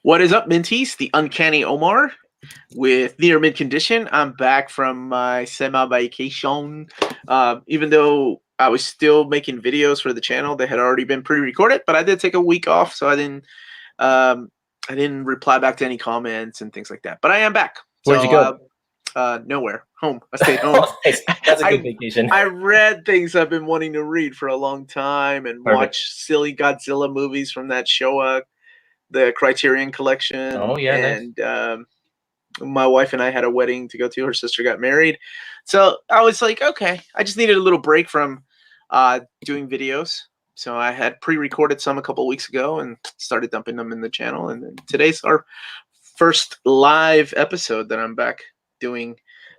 What is up, Minties? The Uncanny Omar with near mid condition. I'm back from my semi vacation. Even though I was still making videos for the channel, they had already been pre-recorded, but I did take a week off, so I didn't reply back to any comments and things like that. But I am back. Where'd you go? Nowhere. Home. I stayed home. That's a good vacation. I read things I've been wanting to read for a long time and watch silly Godzilla movies from that show, the Criterion Collection. Oh, yeah, and my wife and I had a wedding to go to. Her sister got married. So I was like, okay, I just needed a little break from doing videos. So I had pre-recorded some a couple weeks ago and started dumping them in the channel. And then today's our first live episode that I'm back doing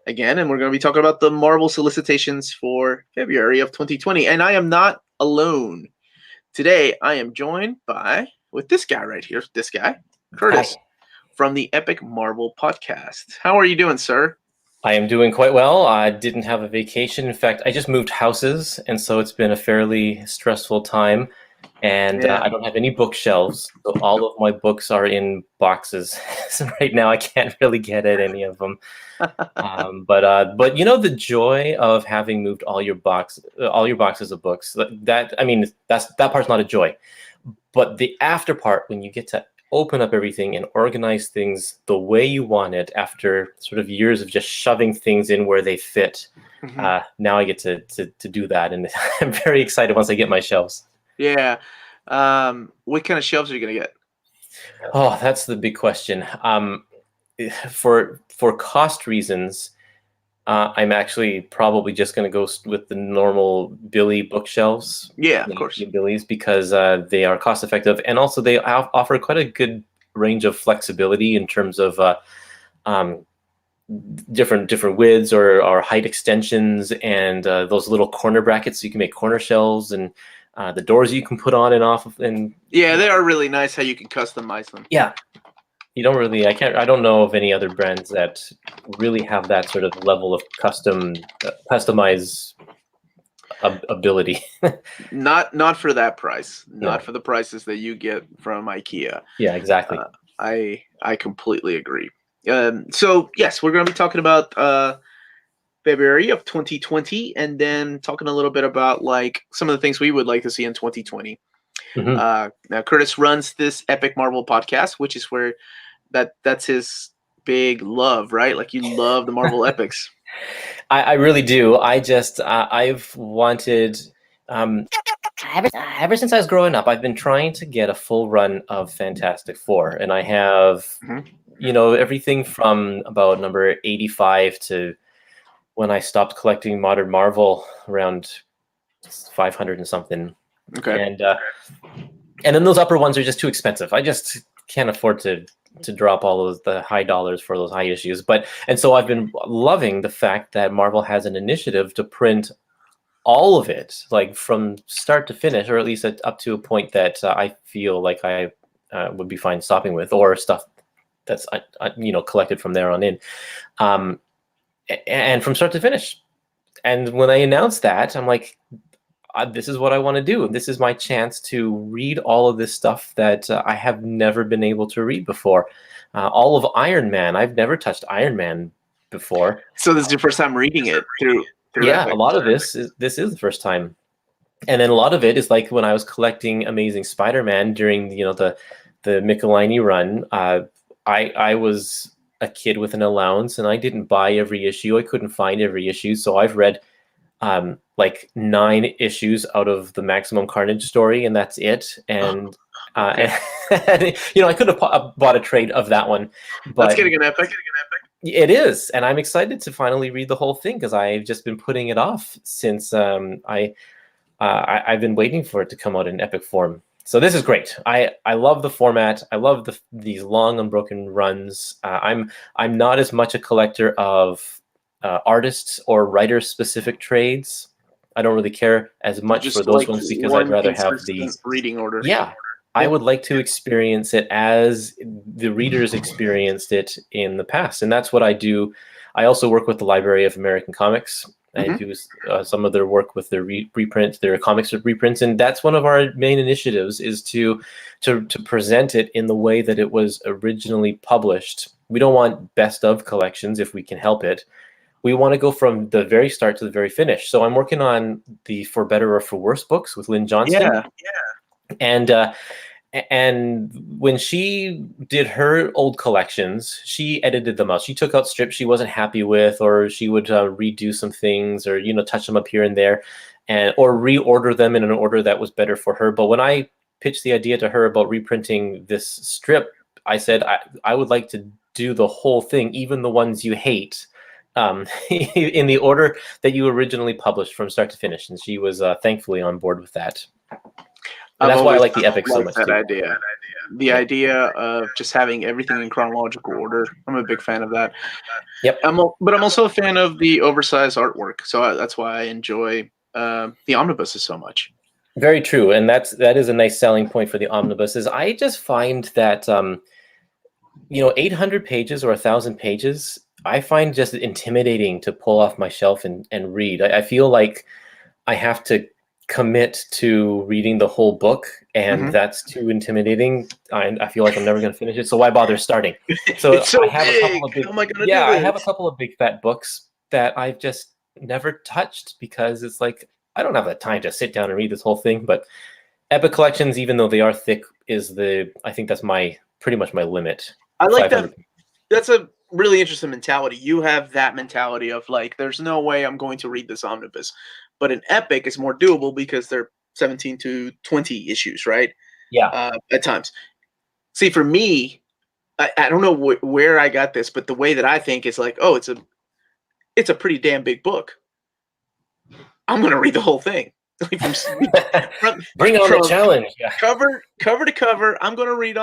again. And we're going to be talking about the Marvel solicitations for February of 2020. And I am not alone. Today, I am joined with this guy right here. This guy, Kurtis, from the Epic Marvel Podcast. How are you doing, sir? I am doing quite well. I didn't have a vacation. In fact, I just moved houses, and so it's been a fairly stressful time. And I don't have any bookshelves, so all of my books are in boxes. So right now, I can't really get at any of them. But you know, the joy of having moved all your boxes of books. That part's not a joy. But the after part, when you get to open up everything and organize things the way you want it after sort of years of just shoving things in where they fit, now I get to do that. And I'm very excited once I get my shelves. Yeah. What kind of shelves are you going to get? Oh, that's the big question. For cost reasons, I'm actually probably just going to go with the normal Billy bookshelves. Yeah, of course. Billy's, because they are cost effective, and also they offer quite a good range of flexibility in terms of different widths or height extensions, and those little corner brackets, so you can make corner shelves, and the doors you can put on and off of. And yeah, they are really nice how you can customize them. Yeah. You don't really, I don't know of any other brands that really have that sort of level of customize ability. Not for that price. Not for the prices that you get from IKEA. Yeah, exactly. I completely agree. So yes, we're going to be talking about February of 2020, and then talking a little bit about like some of the things we would like to see in 2020. Now Kurtis runs this Epic Marvel Podcast, which is where that's his big love, right? Like, you love the Marvel epics. I really do. I've wanted, ever since I was growing up, I've been trying to get a full run of Fantastic Four, and I have, everything from about number 85 to when I stopped collecting Modern Marvel around 500 and something. Okay. And then those upper ones are just too expensive. I just can't afford to drop all of the high dollars for those high issues. And so I've been loving the fact that Marvel has an initiative to print all of it, like from start to finish, or at least up to a point that I feel like I would be fine stopping with, or stuff that's collected from there on in, and from start to finish. And when I announced that, I'm like, this is what I want to do. This is my chance to read all of this stuff that I have never been able to read before. All of Iron Man. I've never touched Iron Man before. So this is your first time reading it through yeah, a lot of this is the first time. And then a lot of it is like when I was collecting Amazing Spider-Man during the Michelini run. I was a kid with an allowance, and I didn't buy every issue. I couldn't find every issue, so I've read like 9 issues out of the Maximum Carnage story, and that's it. And and I could have bought a trade of that one, but that's getting an epic. It is, and I'm excited to finally read the whole thing, because I've just been putting it off since I've been waiting for it to come out in epic form. So this is great. I love the format. I love these long unbroken runs. I'm not as much a collector of artists or writer specific trades. I don't really care as much for those ones, because I'd rather have the reading order. Yeah, I would like to experience it as the readers experienced it in the past, and that's what I do. I also work with the Library of American Comics, I do some of their work with their reprint, their comics reprints, and that's one of our main initiatives is to present it in the way that it was originally published. We don't want best of collections if we can help it. We want to go from the very start to the very finish. So I'm working on the For Better or For Worse books with Lynn Johnston. And when she did her old collections, she edited them out. She took out strips she wasn't happy with, or she would redo some things, or touch them up here and there, or reorder them in an order that was better for her. But when I pitched the idea to her about reprinting this strip, I said I would like to do the whole thing, even the ones you hate, in the order that you originally published from start to finish. And she was thankfully on board with that. And that's why I like the epic so much. The idea of just having everything in chronological order. I'm a big fan of that. Yep. But I'm also a fan of the oversized artwork. So that's why I enjoy the omnibuses so much. Very true. And that is a nice selling point for the omnibuses. I just find that 800 pages or 1,000 pages, I find just intimidating to pull off my shelf and read. I feel like I have to commit to reading the whole book, and that's too intimidating. I feel like I'm never going to finish it, so why bother starting? So, I have a couple of big, I have a couple of big fat books that I've just never touched because it's like I don't have the time to sit down and read this whole thing. But epic collections, even though they are thick, I think that's pretty much my limit. I like that. That's a really interesting mentality. You have that mentality of like, there's no way I'm going to read this omnibus. But an epic is more doable because they're 17 to 20 issues, right? Yeah. At times. See, for me, I don't know where I got this, but the way that I think is like, oh, it's a pretty damn big book. I'm going to read the whole thing. Bring on the challenge. Yeah. Cover to cover. I'm going to read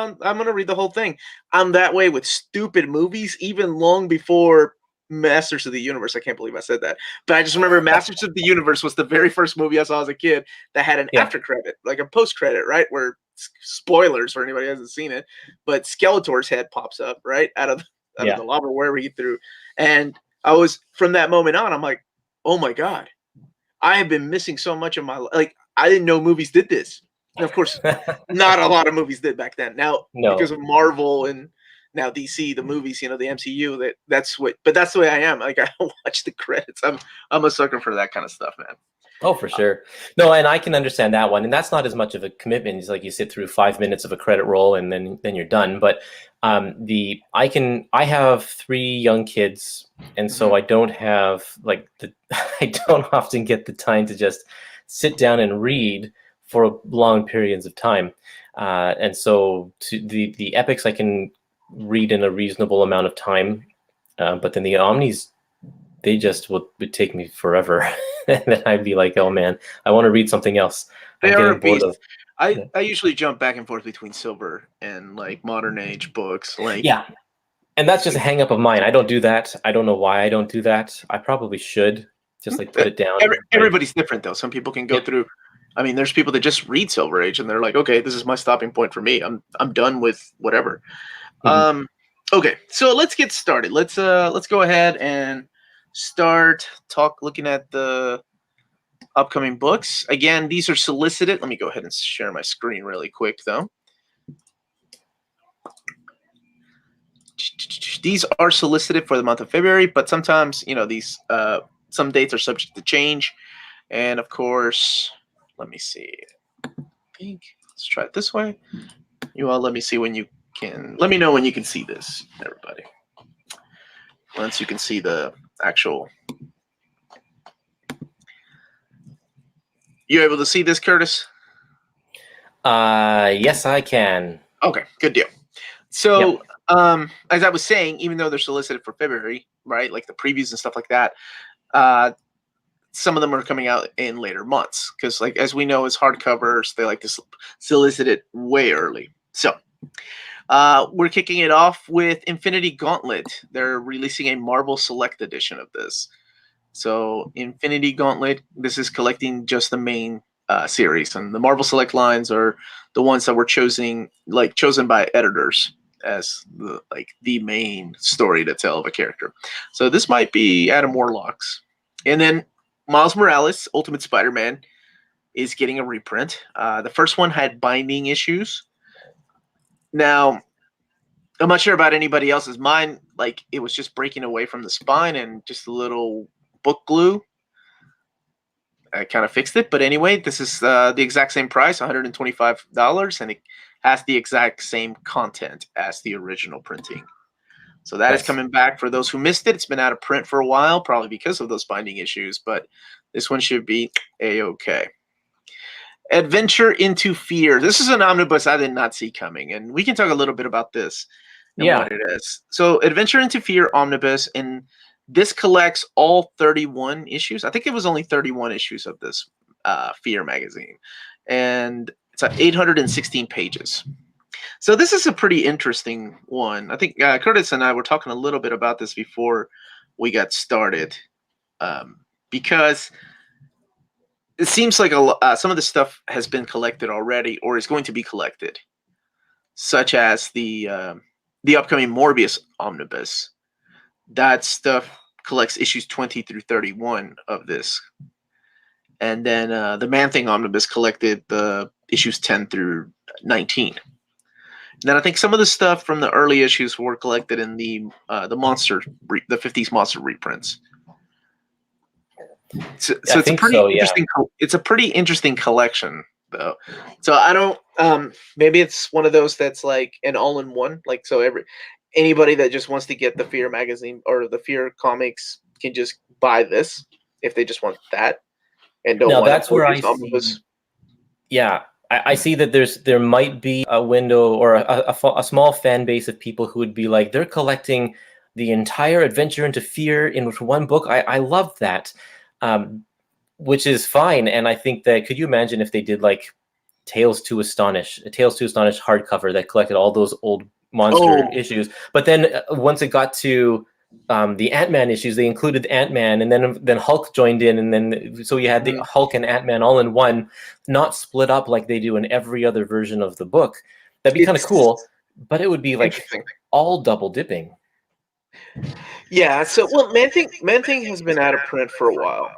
the whole thing. I'm that way with stupid movies, even long before Masters of the Universe. I can't believe I said that, but I just remember Masters of the Universe was the very first movie I saw as a kid that had an after credit, like a post credit, right? Where spoilers for anybody who hasn't seen it, but Skeletor's head pops up right out of the lava wherever he threw, and I was from that moment on, I'm like, oh my god, I have been missing so much of my life. Like I didn't know movies did this, and of course, not a lot of movies did back then. Now because of Marvel and now DC, the movies, the MCU, that's the way I am. Like I watch the credits. I'm a sucker for that kind of stuff, man. Oh, for sure. No, and I can understand that one. And that's not as much of a commitment. It's like you sit through 5 minutes of a credit roll and then you're done. But I have 3 young kids, and so I don't have I don't often get the time to just sit down and read for long periods of time. And so to the epics I can read in a reasonable amount of time, but then the omnis, they just would take me forever. And then I'd be like, oh man, I want to read something else. I usually jump back and forth between silver and like modern age books. And that's just a hang up of mine. I don't do that. I don't know why I don't do that. I probably should just put it down. Everybody's different though. Some people can go through. I mean, there's people that just read Silver Age and they're like, okay, this is my stopping point for me. I'm done with whatever. Okay, so let's get started. Let's go ahead and start looking at the upcoming books. Again, these are solicited. Let me go ahead and share my screen really quick though. These are solicited for the month of February, but sometimes, these some dates are subject to change. And of course, let me see. Let's try it this way. You all let me see when you can. Let me know when you can see this, everybody. Once you can see the actual. You able to see this, Kurtis? Yes, I can. Okay, good deal. So, as I was saying, even though they're solicited for February, right, like the previews and stuff like that, some of them are coming out in later months because, like, as we know, as hardcovers, they like to solicit it way early. So, we're kicking it off with Infinity Gauntlet. They're releasing a Marvel Select edition of this. So, Infinity Gauntlet, this is collecting just the main series, and the Marvel Select lines are the ones that were chosen by editors as the main story to tell of a character. So this might be Adam Warlock's. And then Miles Morales, Ultimate Spider-Man, is getting a reprint. The first one had binding issues. Now, I'm not sure about anybody else's. Mine, like, it was just breaking away from the spine and just a little book glue. I kind of fixed it. But anyway, this is the exact same price, $125, and it has the exact same content as the original printing. So that is coming back. For those who missed it, it's been out of print for a while, probably because of those binding issues, but this one should be A-okay. Adventure into Fear. This is an omnibus I did not see coming, and we can talk a little bit about this and what it is. So Adventure into Fear Omnibus, and this collects all 31 issues. I think it was only 31 issues of this Fear magazine, and it's 816 pages. So this is a pretty interesting one. I think Kurtis and I were talking a little bit about this before we got started, because it seems like some of the stuff has been collected already or is going to be collected, such as the upcoming Morbius Omnibus. That stuff collects issues 20 through 31 of this. And then the Man-Thing Omnibus collected the issues 10 through 19. And then I think some of the stuff from the early issues were collected in the 50s monster reprints. So it's a pretty interesting. It's a pretty interesting collection, though. So I don't. Maybe it's one of those that's like an all-in-one. Like, so anybody that just wants to get the Fear magazine or the Fear comics can just buy this if they just want that and don't want. That's where I see. Yeah, I see that there might be a window or a small fan base of people who would be like, they're collecting the entire Adventure into Fear in one book. I love that. Which is fine, and I think that, could you imagine if they did like Tales to Astonish hardcover that collected all those old monster issues, but then once it got to the Ant-Man issues, they included Ant-Man, and then Hulk joined in, and then so you had the Hulk and Ant-Man all in one, not split up like they do in every other version of the book. That'd be kind of cool, but it would be like all double dipping. Yeah, so Man-Thing has been out of print for a while.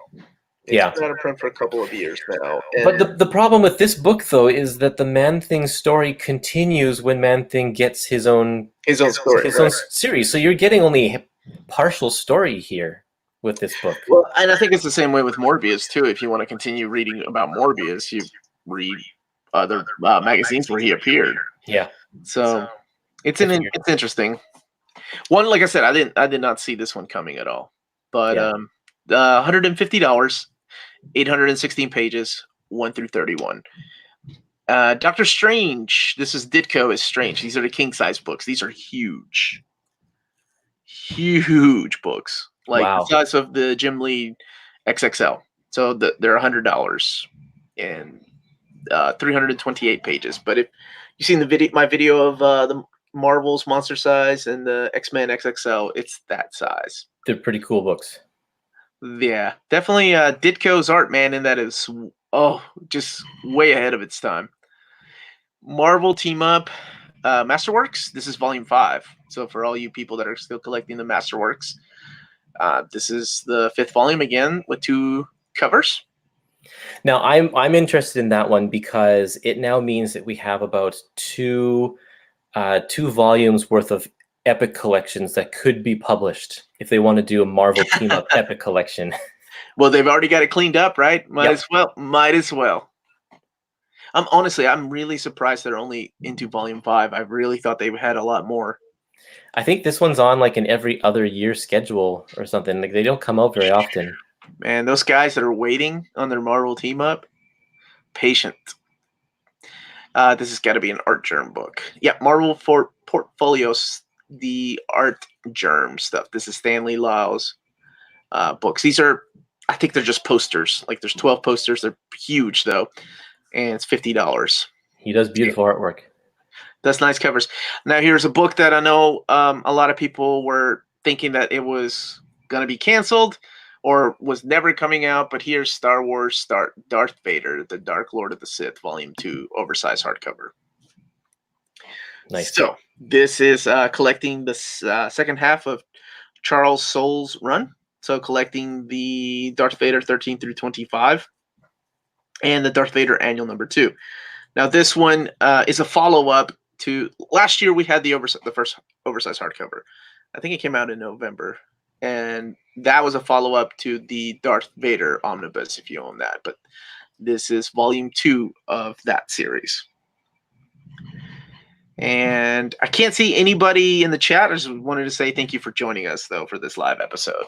It's been out of print for a couple of years now. But the problem with this book, though, is that the Man-Thing story continues when Man-Thing gets his own series. So you're getting only a partial story here with this book. Well, and I think it's the same way with Morbius too. If you want to continue reading about Morbius, you read other magazines where he appeared. Yeah. So it's interesting. One, like I said, I did not see this one coming at all. But $150, 816 pages, 1 through 31. Doctor Strange. This is Ditko is Strange. These are the king size books. These are huge books, like the size of the Jim Lee XXL. So they're $100 and 328 pages. But if you've seen my video of the Marvel's monster size and the X-Men XXL, it's that size. They're pretty cool books. Yeah, definitely Ditko's art, man, and that is just way ahead of its time. Marvel Team Up Masterworks. This is volume 5. So for all you people that are still collecting the Masterworks, this is the 5th volume again with 2 covers. Now I'm interested in that one because it now means that we have about two volumes worth of epic collections that could be published if they want to do a Marvel Team Up epic collection. Well, they've already got it cleaned up, right? Might as well. I'm really surprised they're only into volume 5. I really thought they had a lot more. I think this one's on like an every other year schedule or something. Like, they don't come out very often. Man, those guys that are waiting on their Marvel Team Up, patient. This has got to be an Art Germ book. Yeah, Marvel for Portfolios, the Art Germ stuff. This is Stanley Lyle's books. These are, I think they're just posters. Like, there's 12 posters. They're huge, though. And it's $50. He does beautiful artwork. That's nice covers. Now, here's a book that I know a lot of people were thinking that it was going to be canceled or was never coming out, but here's Star Wars Darth Vader, the Dark Lord of the Sith, Volume 2, oversized hardcover. Nice. So this is collecting the second half of Charles Soule's run. So collecting the Darth Vader 13 through 25 and the Darth Vader Annual number 2. Now this one is a follow-up to last year. We had the first oversized hardcover. I think it came out in November, and that was a follow-up to the Darth Vader Omnibus, if you own that. But this is volume 2 of that series. And I can't see anybody in the chat. I just wanted to say thank you for joining us, though, for this live episode.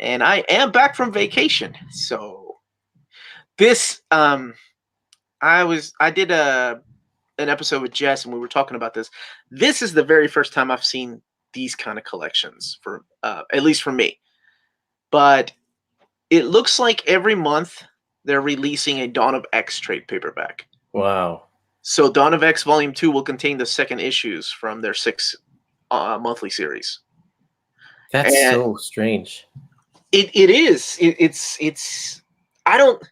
And I am back from vacation, so this I did an episode with Jess, and we were talking about this. This is the very first time I've seen these kind of collections, for at least for me. But it looks like every month they're releasing a Dawn of X trade paperback. Wow. So Dawn of X Volume 2 will contain the second issues from their 6 monthly series. That's so strange. It is. It's. I don't.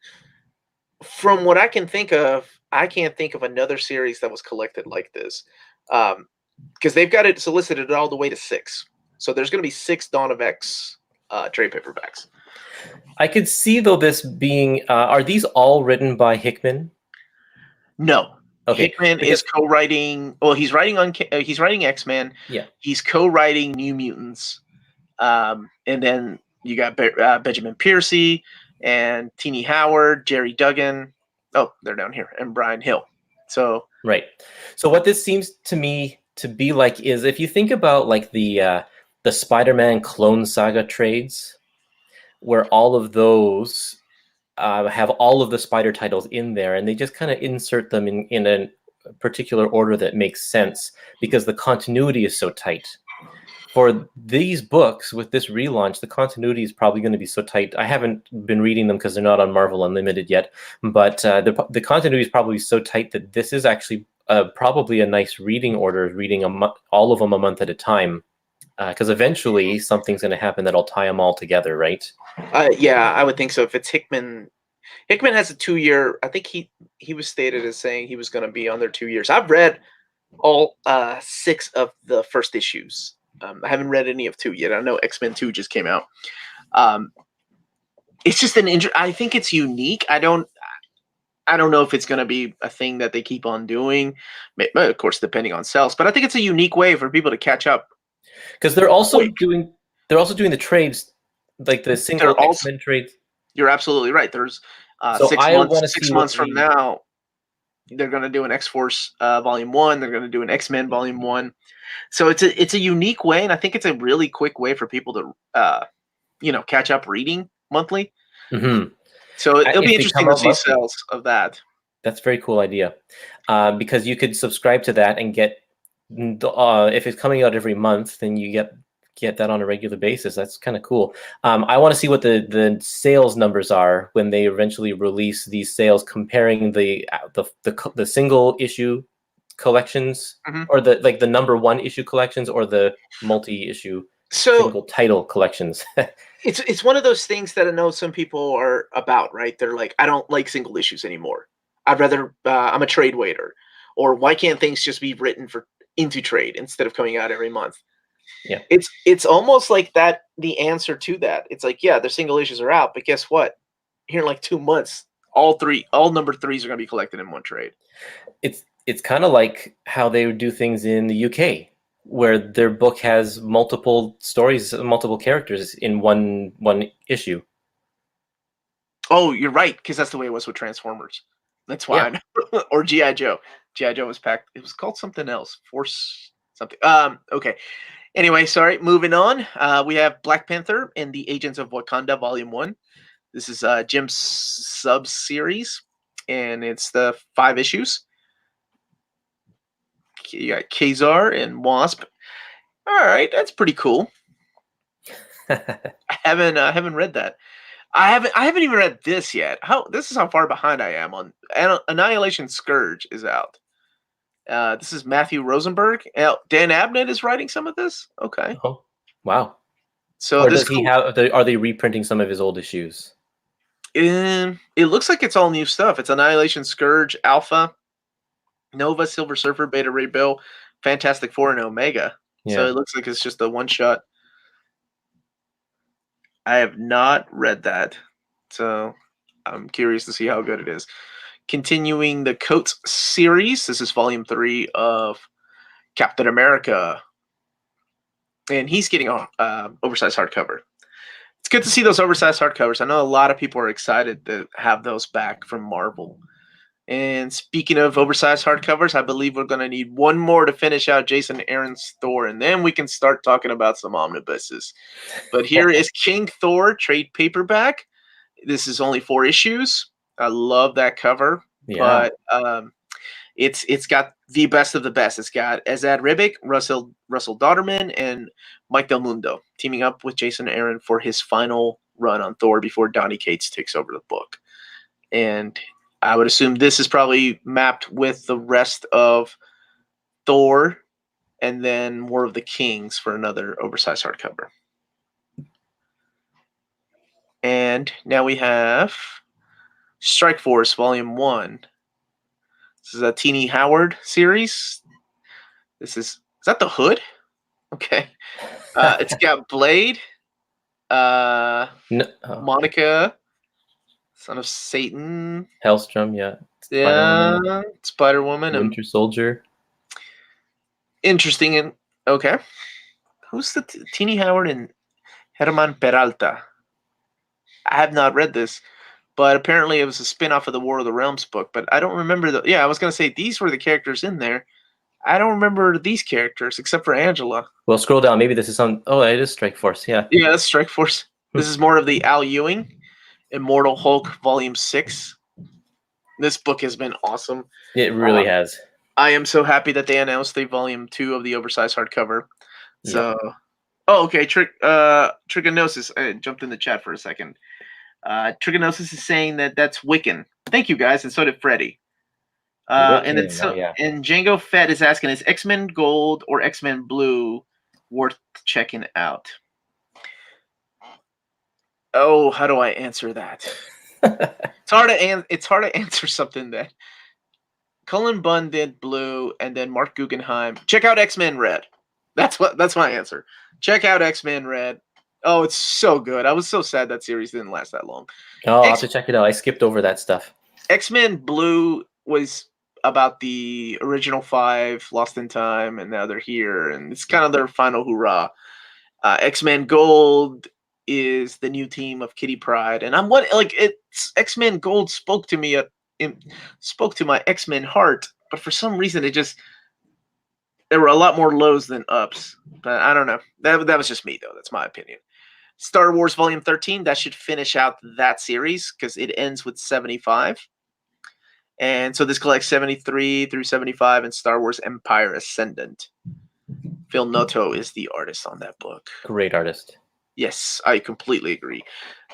From what I can think of, I can't think of another series that was collected like this, because they've got it solicited all the way to 6. So there's going to be 6 Dawn of X trade paperbacks. I could see though this being. Are these all written by Hickman? No. Okay. Hickman is co-writing. Well, he's writing X-Men. Yeah. He's co-writing New Mutants, and then you got Benjamin Piercy and Teenie Howard, Jerry Duggan. Oh, they're down here, and Brian Hill. So right. So what this seems to me to be like is, if you think about like the Spider-Man Clone Saga trades, where all of those have all of the Spider titles in there, and they just kind of insert them in a particular order that makes sense because the continuity is so tight. For these books, with this relaunch, the continuity is probably going to be so tight. I haven't been reading them because they're not on Marvel Unlimited yet, but the continuity is probably so tight that this is actually probably a nice reading order, reading all of them a month at a time, because eventually something's going to happen that'll tie them all together, right? Yeah, I would think so. If it's Hickman has a 2-year. I think he was stated as saying he was going to be on there 2 years. I've read all 6 of the first issues. I haven't read any of 2 yet. I know X-Men 2 just came out. It's just I think it's unique. I don't know if it's going to be a thing that they keep on doing, of course, depending on sales. But I think it's a unique way for people to catch up. Because they're also doing the trades, like the single X-Men trades. You're absolutely right. There's so 6 months from now, they're going to do an X-Force Volume 1. They're going to do an X-Men Volume 1. So it's a unique way, and I think it's a really quick way for people to catch up reading monthly. Mm-hmm. So it'll be interesting to see sales of that. That's a very cool idea, because you could subscribe to that and get if it's coming out every month, then you get that on a regular basis. That's kind of cool. I want to see what the sales numbers are when they eventually release these sales, comparing the single issue collections, mm-hmm. or the number 1 issue collections, or the multi-issue single title collections. It's one of those things that I know some people are about, right? They're like, I don't like single issues anymore. I'd rather I'm a trade waiter, or why can't things just be written into trade instead of coming out every month? Yeah, it's almost like that. The answer to that, it's like, yeah, the single issues are out, but guess what? Here in like 2 months, all number 3s are going to be collected in one trade. It's kind of like how they would do things in the UK, where their book has multiple stories, multiple characters in one issue. Oh, you're right, because that's the way it was with Transformers. That's why. Yeah. Or G.I. Joe. G.I. Joe was packed. It was called something else. Force something. Okay. Anyway, sorry. Moving on. We have Black Panther and the Agents of Wakanda, Volume 1. This is Jim's sub-series, and it's the 5 issues. You got Kazar and Wasp. All right, that's pretty cool. I haven't read that. I haven't even read this yet. This is how far behind I am on Annihilation Scourge is out. This is Matthew Rosenberg. Dan Abnett is writing some of this. Okay. Oh, wow. So does he have? Are they reprinting some of his old issues? It looks like it's all new stuff. It's Annihilation Scourge, Alpha, Nova, Silver Surfer, Beta Ray Bill, Fantastic Four, and Omega. Yeah. So it looks like it's just a one shot. I have not read that, so I'm curious to see how good it is. Continuing the Coates series, this is volume 3 of Captain America, and he's getting a oversized hardcover. It's good to see those oversized hardcovers. I know a lot of people are excited to have those back from Marvel. And speaking of oversized hardcovers, I believe we're going to need one more to finish out Jason Aaron's Thor, and then we can start talking about some omnibuses. But here is King Thor trade paperback. This is only 4 issues. I love that cover, but it's got the best of the best. It's got Azad Ribic, Russell Dodderman, and Mike Del Mundo teaming up with Jason Aaron for his final run on Thor before Donny Cates takes over the book. And I would assume this is probably mapped with the rest of Thor and then more of the Kings for another oversized hardcover. And now we have Strike Force Volume 1. This is a Teenie Howard series. Is that the Hood? Okay. It's got Blade, Monica, Son of Satan, Hellstrom, yeah. Spider-Woman, Winter Soldier. Interesting. And okay, who's the Teenie Howard and Herman Peralta? I have not read this, but apparently it was a spin-off of the War of the Realms book. But I don't remember I was gonna say these were the characters in there. I don't remember these characters except for Angela. Well, scroll down. Maybe this is on. Oh, it is Strike Force. Yeah. Yeah, that's Strike Force. This is more of the Al Ewing, Immortal Hulk Volume 6. This book has been awesome. It really has. I am so happy that they announced the Volume 2 of the oversized hardcover. So, okay. Trigonosis. I jumped in the chat for a second. Trigonosis is saying that's Wiccan. Thank you guys, and so did Freddie. And Django Fett is asking, is X-Men Gold or X-Men Blue worth checking out? Oh, how do I answer that? It's hard to answer something that Cullen Bunn did Blue, and then Marc Guggenheim. Check out X-Men Red. That's my answer. Check out X-Men Red. Oh, it's so good. I was so sad that series didn't last that long. Oh, I'll have to check it out. I skipped over that stuff. X-Men Blue was about the original 5 lost in time, and now they're here, and it's kind of their final hurrah. X-Men Gold is the new team of Kitty Pryde, and it's X-Men Gold spoke to me, spoke to my X-Men heart, but for some reason there were a lot more lows than ups. But I don't know. That was just me though. That's my opinion. Star Wars Volume 13, that should finish out that series because it ends with 75. And so this collects 73 through 75 and Star Wars Empire Ascendant. Phil Noto is the artist on that book. Great artist. Yes, I completely agree.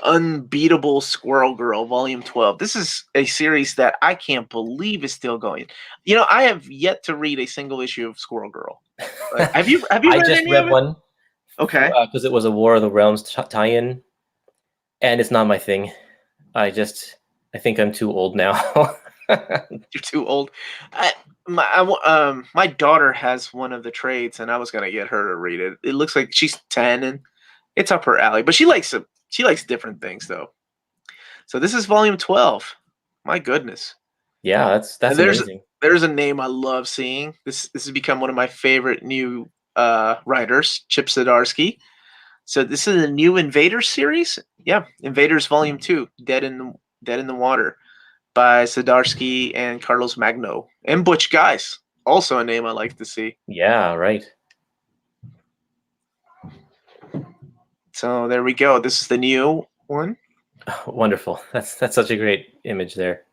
Unbeatable Squirrel Girl, Volume 12. This is a series that I can't believe is still going. You know, I have yet to read a single issue of Squirrel Girl. Have you read I just read one. Okay. Because it was a War of the Realms tie-in, and it's not my thing. I think I'm too old now. You're too old. My daughter has one of the trades, and I was gonna get her to read it. It looks like she's 10, and it's up her alley. But she likes different things though. So this is Volume 12. My goodness. Yeah, that's amazing. There's a name I love seeing. This has become one of my favorite new writers, Chip Zdarsky. So this is a new Invaders series. Yeah, Invaders Volume 2, Dead in the Water, by Zdarsky and Carlos Magno and Butch Guice. Also a name I like to see. Yeah, right. So there we go. This is the new one. Oh, wonderful. That's such a great image there.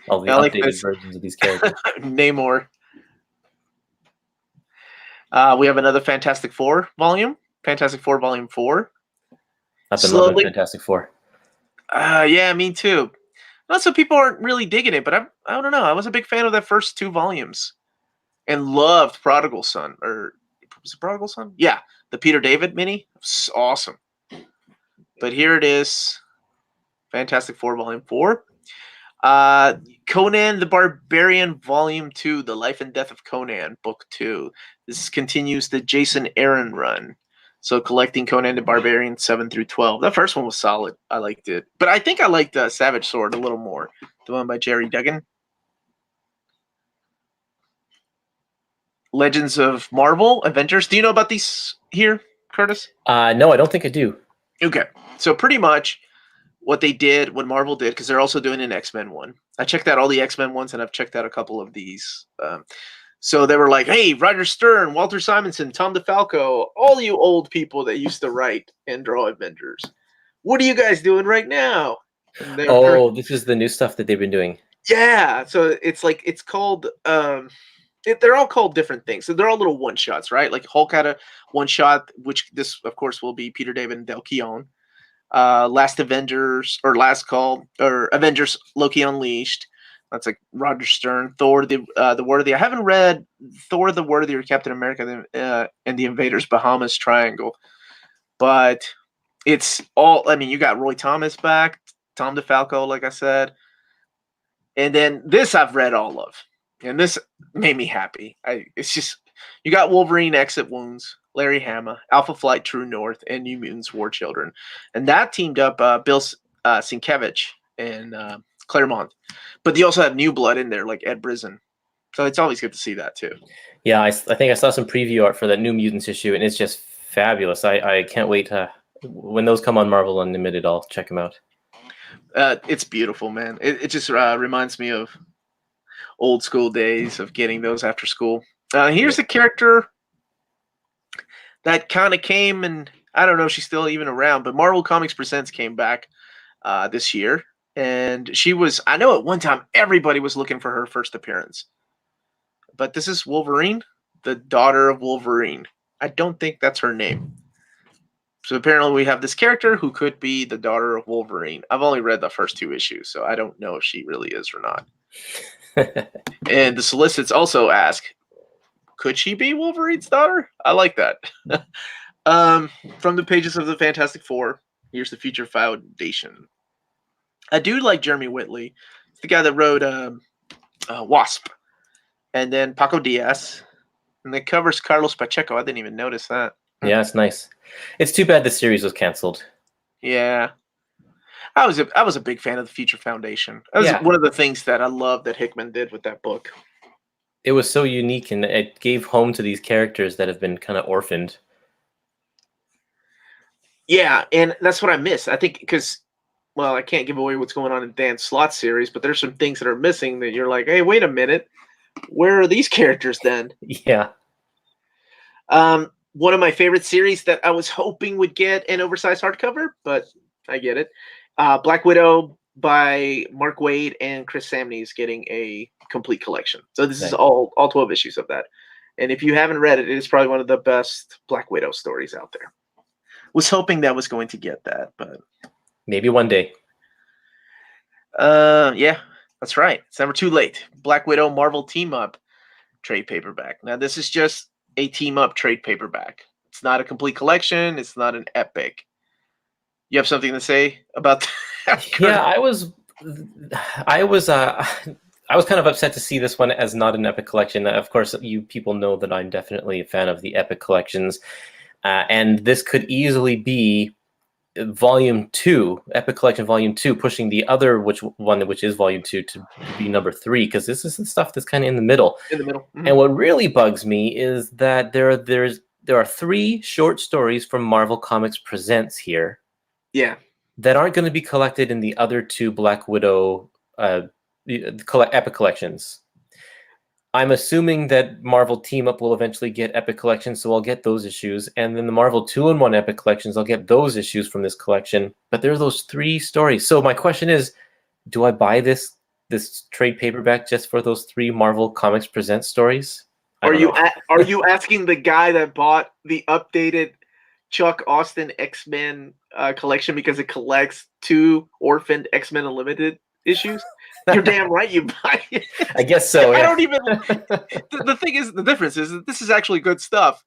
All the updated versions of these characters. Namor. We have another Fantastic Four volume. Fantastic Four Volume 4. I've been loving Fantastic Four. Yeah, me too. Lots of people aren't really digging it, but I don't know. I was a big fan of the first 2 volumes and loved Prodigal Son. Or was it Prodigal Son? Yeah, the Peter David mini. It's awesome. But here it is. Fantastic Four Volume 4. Conan the Barbarian Volume 2, The Life and Death of Conan, Book 2. This continues the Jason Aaron run. So collecting Conan the Barbarian 7 through 12. That first one was solid. I liked it. But I think I liked Savage Sword a little more. The one by Jerry Duggan. Legends of Marvel, Avengers. Do you know about these here, Curtis? No, I don't think I do. Okay. So pretty much what they did, what Marvel did, because they're also doing an X-Men one. I checked out all the X-Men ones, and I've checked out a couple of these. So they were like, hey, Roger Stern, Walter Simonson, Tom DeFalco, all you old people that used to write and draw Avengers. What are you guys doing right now? This is the new stuff that they've been doing. Yeah. So it's called they're all called different things. So they're all little one shots, right? Like Hulk had a one shot, which this of course will be Peter David and Del Keown. Last Avengers or Last Call or Avengers Loki Unleashed. That's like Roger Stern. Thor, the Worthy. I haven't read Thor, the Worthy, or Captain America and the Invaders Bahamas Triangle, but it's all. I mean, you got Roy Thomas back, Tom DeFalco, like I said, and then this I've read all of, and this made me happy. It's just you got Wolverine Exit Wounds, Larry Hama, Alpha Flight, True North, and New Mutants War Children, and that teamed up Bill Sienkiewicz and Claremont, but they also have New Blood in there, like Ed Brisson. So it's always good to see that too. Yeah, I think I saw some preview art for that New Mutants issue, and it's just fabulous. I can't wait when those come on Marvel Unlimited. I'll check them out. It's beautiful, man. It just reminds me of old school days of getting those after school. Here's a character that kind of came, and I don't know if she's still even around, but Marvel Comics Presents came back this year. And she was, I know at one time everybody was looking for her first appearance. But this is Wolverine, the daughter of Wolverine. I don't think that's her name. So apparently we have this character who could be the daughter of Wolverine. I've only read the first 2 issues, so I don't know if she really is or not. And the solicits also ask, could she be Wolverine's daughter? I like that. From the pages of the Fantastic Four, here's the Future Foundation. A dude like Jeremy Whitley, the guy that wrote Wasp, and then Paco Diaz, and the covers Carlos Pacheco. I didn't even notice that. Yeah, it's nice. It's too bad the series was canceled. Yeah, I was a big fan of the Future Foundation. That was one of the things that I love that Hickman did with that book. It was so unique, and it gave home to these characters that have been kind of orphaned. Yeah, and that's what I miss. I think because. Well, I can't give away what's going on in Dan Slott's series, but there's some things that are missing that you're like, hey, wait a minute. Where are these characters then? Yeah. One of my favorite series that I was hoping would get an oversized hardcover, but I get it. Black Widow by Mark Waid and Chris Samney is getting a complete collection. So this is all 12 issues of that. And if you haven't read it, it is probably one of the best Black Widow stories out there. Was hoping that was going to get that, but... Maybe one day. Yeah, that's right. It's never too late. Black Widow Marvel Team Up trade paperback. Now, this is just a team up trade paperback. It's not a complete collection. It's not an epic. You have something to say about that? Yeah, I was kind of upset to see this one as not an epic collection. Of course, you people know that I'm definitely a fan of the epic collections, and this could easily be Volume 2, Epic Collection Volume 2, pushing the other which is Volume 2 to be number 3, because this is the stuff that's kind of in the middle. In the middle. Mm-hmm. And what really bugs me is that there are 3 short stories from Marvel Comics Presents here. Yeah. That aren't going to be collected in the other 2 Black Widow epic collections. I'm assuming that Marvel Team Up will eventually get epic collections, so I'll get those issues. And then the Marvel 2-in-1 epic collections, I'll get those issues from this collection. But there are those 3 stories. So my question is, do I buy this trade paperback just for those 3 Marvel Comics Presents stories? Are you asking the guy that bought the updated Chuck Austin X-Men collection because it collects 2 orphaned X-Men Unlimited issues? You're damn right you buy it. I guess so. Yeah. I don't even. The thing is, the difference is that this is actually good stuff.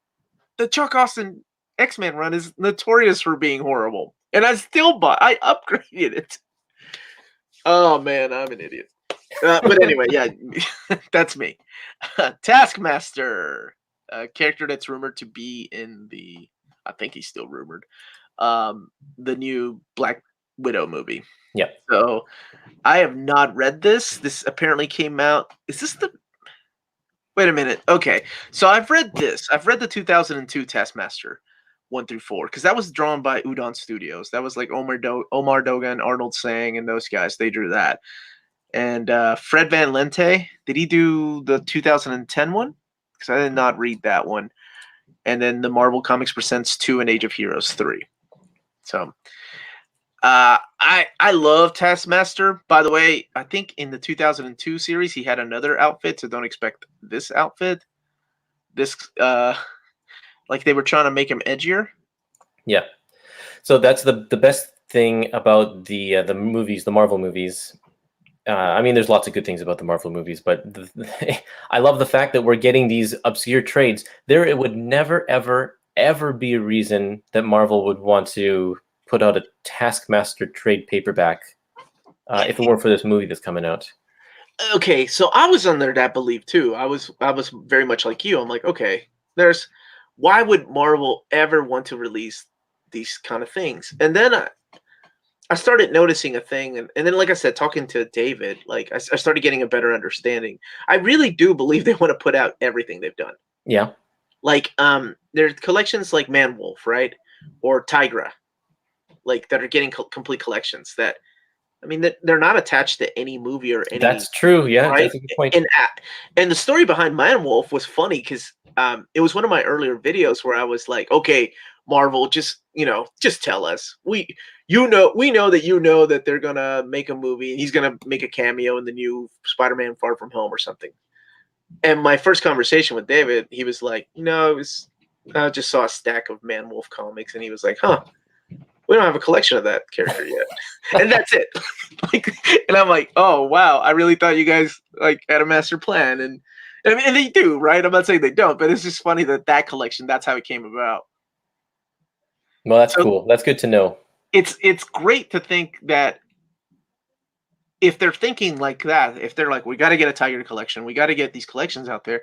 The Chuck Austin X-Men run is notorious for being horrible, and I still bought. I upgraded it. Oh man, I'm an idiot. But anyway, yeah, that's me. Taskmaster, a character that's rumored to be in the I think he's still rumored, the new Black Widow movie. Yeah. So I have not read this. This apparently came out. Is this the? Wait a minute. Okay, so I've read this. I've read the 2002 Taskmaster 1 through 4 because that was drawn by Udon Studios. That was like Omar Dogan, Arnold Sang, and those guys. They drew that. And Fred Van Lente, did he do the 2010 one? Because I did not read that one. And then the Marvel Comics Presents 2 and Age of Heroes 3. So I love Taskmaster. By the way, I think in the 2002 series he had another outfit, so don't expect this outfit. This like they were trying to make him edgier. Yeah. So that's the best thing about the movies, the Marvel movies. I mean, there's lots of good things about the Marvel movies, but I love the fact that we're getting these obscure trades. It would never, ever, ever be a reason that Marvel would want to put out a Taskmaster trade paperback if it weren't for this movie that's coming out. Okay, so I was under that belief too. I was very much like you. I'm like, okay, why would Marvel ever want to release these kind of things? And then I started noticing a thing, and then, like I said, talking to David, like I started getting a better understanding. I really do believe they want to put out everything they've done. Yeah. Like, there's collections like Man Wolf, right? Or Tigra, like that are getting complete collections that, I mean, that they're not attached to any movie or any. That's true. Yeah, right? that's a good point. And the story behind Man Wolf was funny because it was one of my earlier videos where I was like, okay, Marvel, just tell us. We know that they're gonna make a movie and he's gonna make a cameo in the new Spider-Man Far From Home or something. And my first conversation with David, he was like, I just saw a stack of Man Wolf comics, and he was like, huh, we don't have a collection of that character yet. And that's it. And I'm like, oh wow, I really thought you guys like had a master plan. And I mean, and they do, right? I'm not saying they don't, but it's just funny that collection, that's how it came about. Well, that's cool. That's good to know. It's great to think that if they're thinking like that, if they're like, we got to get a Tiger collection, we got to get these collections out there,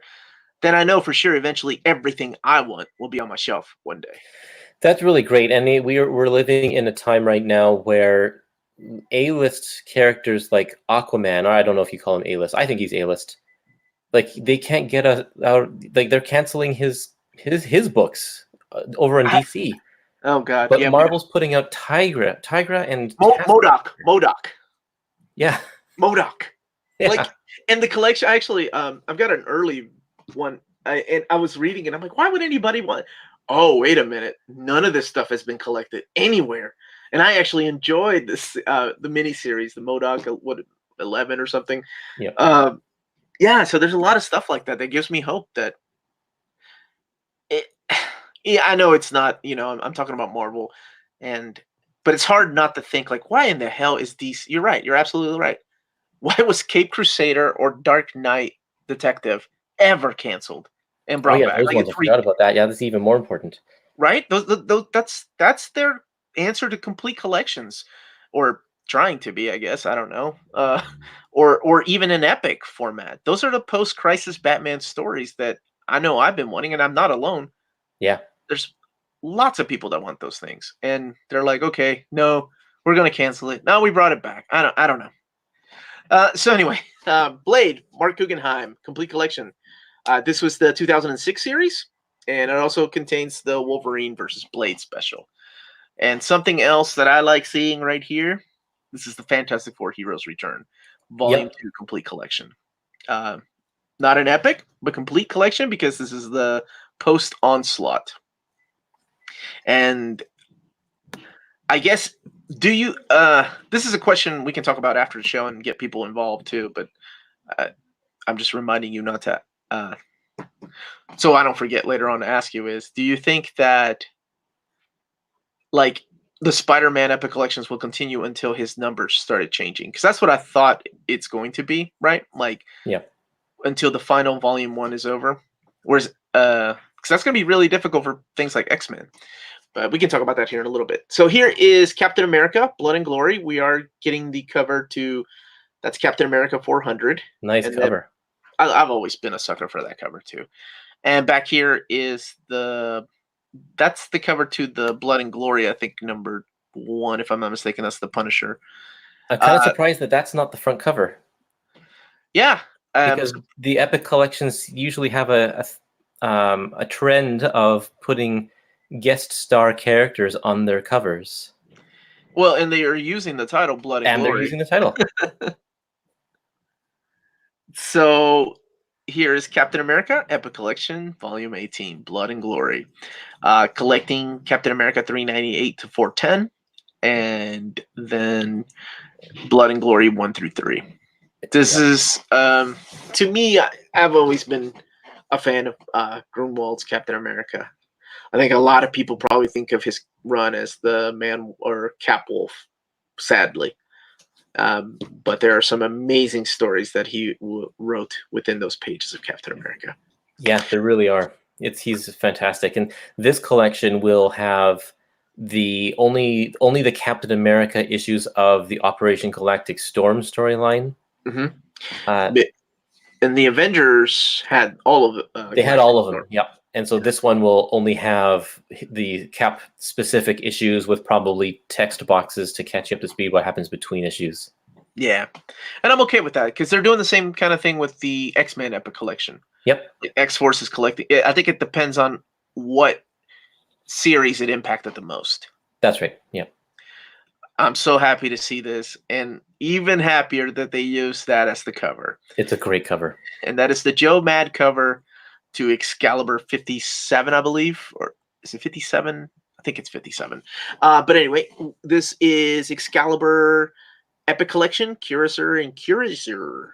then I know for sure eventually everything I want will be on my shelf one day. That's really great. And we're living in a time right now where A-list characters like Aquaman, or I don't know if you call him A-list. I think he's A-list. Like they can't get out. Like they're canceling his books over in DC. Oh God! But yeah, Marvel's putting out Tigra, and MODOK. Yeah, MODOK. Yeah. Like, and the collection. Actually, I've got an early one, and I was reading it. I'm like, why would anybody want? Oh, wait a minute! None of this stuff has been collected anywhere, and I actually enjoyed this the miniseries, the MODOK 11 or something. Yeah. Yeah. So there's a lot of stuff like that gives me hope that it. Yeah, I know it's not, I'm talking about Marvel, but it's hard not to think like, why in the hell is DC? You're right. You're absolutely right. Why was Cape Crusader or Dark Knight Detective ever canceled and brought back? Those ones, I forgot about that. Yeah, that's even more important. Right? Those that's their answer to complete collections, or trying to be, I guess. I don't know. Or even an epic format. Those are the post-crisis Batman stories that I know I've been wanting, and I'm not alone. Yeah. There's lots of people that want those things, and they're like, okay, no, we're going to cancel it. No, we brought it back. I don't know. So anyway, Blade, Marc Guggenheim, complete collection. This was the 2006 series, and it also contains the Wolverine versus Blade special. And something else that I like seeing right here, this is the Fantastic Four Heroes Return, Volume 2 complete collection. Not an epic, but complete collection because this is the post-Onslaught. And I guess, do you this is a question we can talk about after the show and get people involved too, but I'm just reminding you not to so I don't forget later on to ask you is, do you think that like the Spider-Man epic collections will continue until his numbers started changing? Because that's what I thought it's going to be, right? Like, yeah, until the final volume 1 is over. Whereas because that's going to be really difficult for things like X-Men. But we can talk about that here in a little bit. So here is Captain America, Blood and Glory. We are getting the cover that's Captain America 400. Nice and cover. I've always been a sucker for that cover too. And back here is the that's the cover to the Blood and Glory, I think, number 1, if I'm not mistaken. That's the Punisher. I'm kind of surprised that that's not the front cover. Yeah. Because the Epic collections usually have a trend of putting guest star characters on their covers. Well, and they are using the title Blood and Glory. They're using the title. So here is Captain America Epic Collection, Volume 18, Blood and Glory. Collecting Captain America 398 to 410, and then Blood and Glory 1 through 3. This is, to me, I've always been a fan of Grunwald's Captain America. I think a lot of people probably think of his run as the Man or Cap Wolf, sadly. But there are some amazing stories that he wrote within those pages of Captain America. Yeah, there really are. He's fantastic, and this collection will have the only the Captain America issues of the Operation Galactic Storm storyline. Mm-hmm. And the Avengers had all of it. They had all of them. Yep. And so this one will only have the Cap specific issues with probably text boxes to catch you up to speed what happens between issues. Yeah, and I'm okay with that because they're doing the same kind of thing with the X-Men Epic Collection. Yep. X-Force is collecting. I think it depends on what series it impacted the most. That's right. Yeah. I'm so happy to see this, and even happier that they used that as the cover. It's a great cover. And that is the Joe Mad cover to Excalibur 57, I believe. Or is it 57? I think it's 57. But anyway, this is Excalibur Epic Collection, Curator and Curator.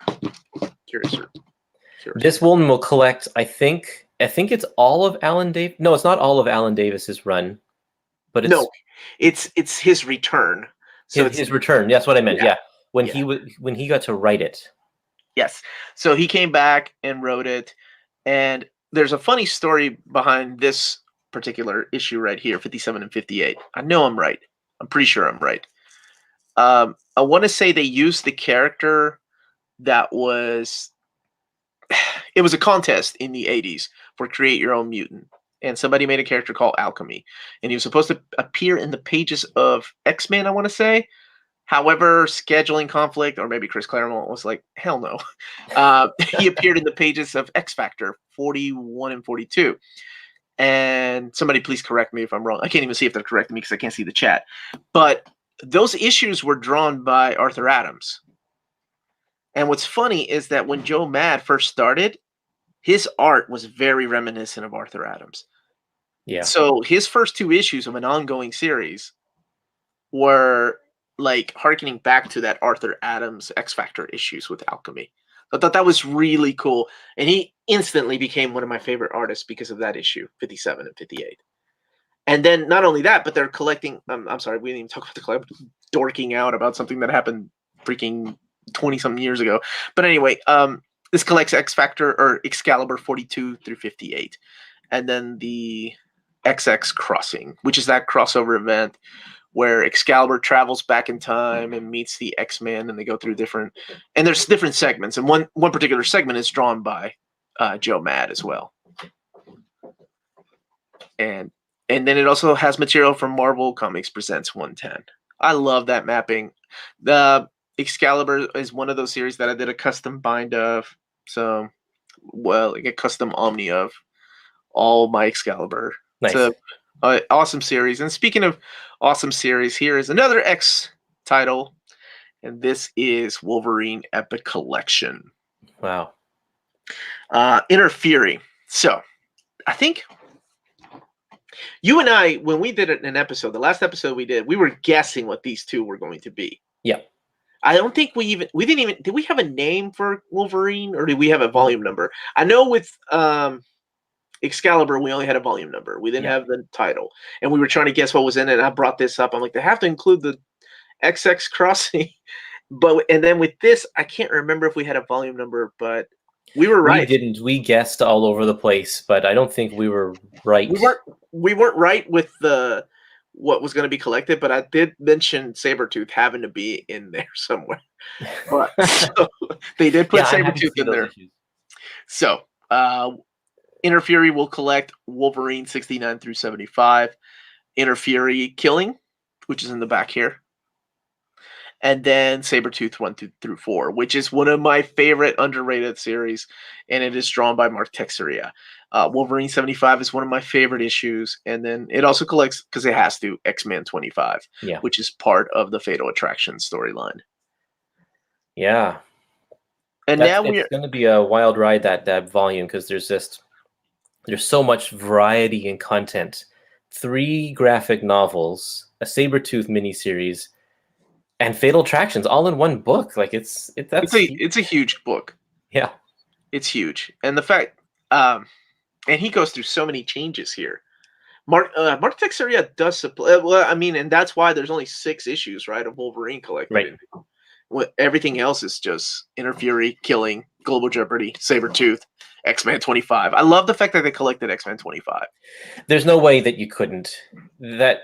This one will collect, I think it's all of Alan Davis. No, it's not all of Alan Davis's run. But it's his return. So his return. That's what I meant. Yeah. When he got to write it. Yes. So he came back and wrote it. And there's a funny story behind this particular issue right here, 57 and 58. I know I'm right. I'm pretty sure I'm right. I want to say they used the character that was... It was a contest in the 80s for Create Your Own Mutant. And somebody made a character called Alchemy. And he was supposed to appear in the pages of X-Men, I want to say. However, scheduling conflict, or maybe Chris Claremont was like, hell no. He appeared in the pages of X-Factor 41 and 42. And somebody please correct me if I'm wrong. I can't even see if they're correcting me because I can't see the chat. But those issues were drawn by Arthur Adams. And what's funny is that when Joe Mad first started, his art was very reminiscent of Arthur Adams. Yeah. So his first 2 issues of an ongoing series were like harkening back to that Arthur Adams X-Factor issues with Alchemy. I thought that was really cool. And he instantly became one of my favorite artists because of that issue, 57 and 58. And then not only that, but they're collecting... I'm sorry, we didn't even talk about the club dorking out about something that happened freaking 20-something years ago. But anyway, this collects X-Factor or Excalibur 42 through 58. And then the XX Crossing, which is that crossover event where Excalibur travels back in time and meets the X-Men, and they go through different... And there's different segments. And one particular segment is drawn by Joe Mad as well. And then it also has material from Marvel Comics Presents 110. I love that mapping. The Excalibur is one of those series that I did a custom bind of. So, well, like a custom Omni of all my Excalibur. Nice. It's an awesome series. And speaking of awesome series, here is another X title. And this is Wolverine Epic Collection. Wow. Interfering. So, I think you and I, when we did an episode, the last episode we did, we were guessing what these two were going to be. Yeah. I don't think did we have a name for Wolverine, or did we have a volume number? I know with Excalibur, we only had a volume number. We didn't have the title. And we were trying to guess what was in it. And I brought this up. I'm like, they have to include the XX Crossing. And then with this, I can't remember if we had a volume number, but we were right. We didn't. We guessed all over the place, but I don't think we were right. We weren't right with what was going to be collected, but I did mention Sabretooth having to be in there somewhere. But so they did put Sabretooth in there. Issues. So Inner Fury will collect Wolverine 69 through 75, Inner Fury Killing, which is in the back here, and then Sabretooth 1 through 4, which is one of my favorite underrated series, and it is drawn by Marc Texeira. Wolverine 75 is one of my favorite issues, and then it also collects, because it has to, X-Men 25, which is part of the Fatal Attraction storyline. Yeah. And it's going to be a wild ride, that volume, because there's so much variety in content. 3 graphic novels, a Sabretooth miniseries, and Fatal Attractions all in one book. Like it's a huge book. Yeah, it's huge, and the fact, and he goes through so many changes here. Marc Texeira does supply. Well, I mean, and that's why there's only 6 issues, right, of Wolverine collected. Right. Everything else is just Inner Fury, Killing, Global Jeopardy, Sabretooth, X-Men 25. I love the fact that they collected X-Men 25. There's no way that you couldn't. That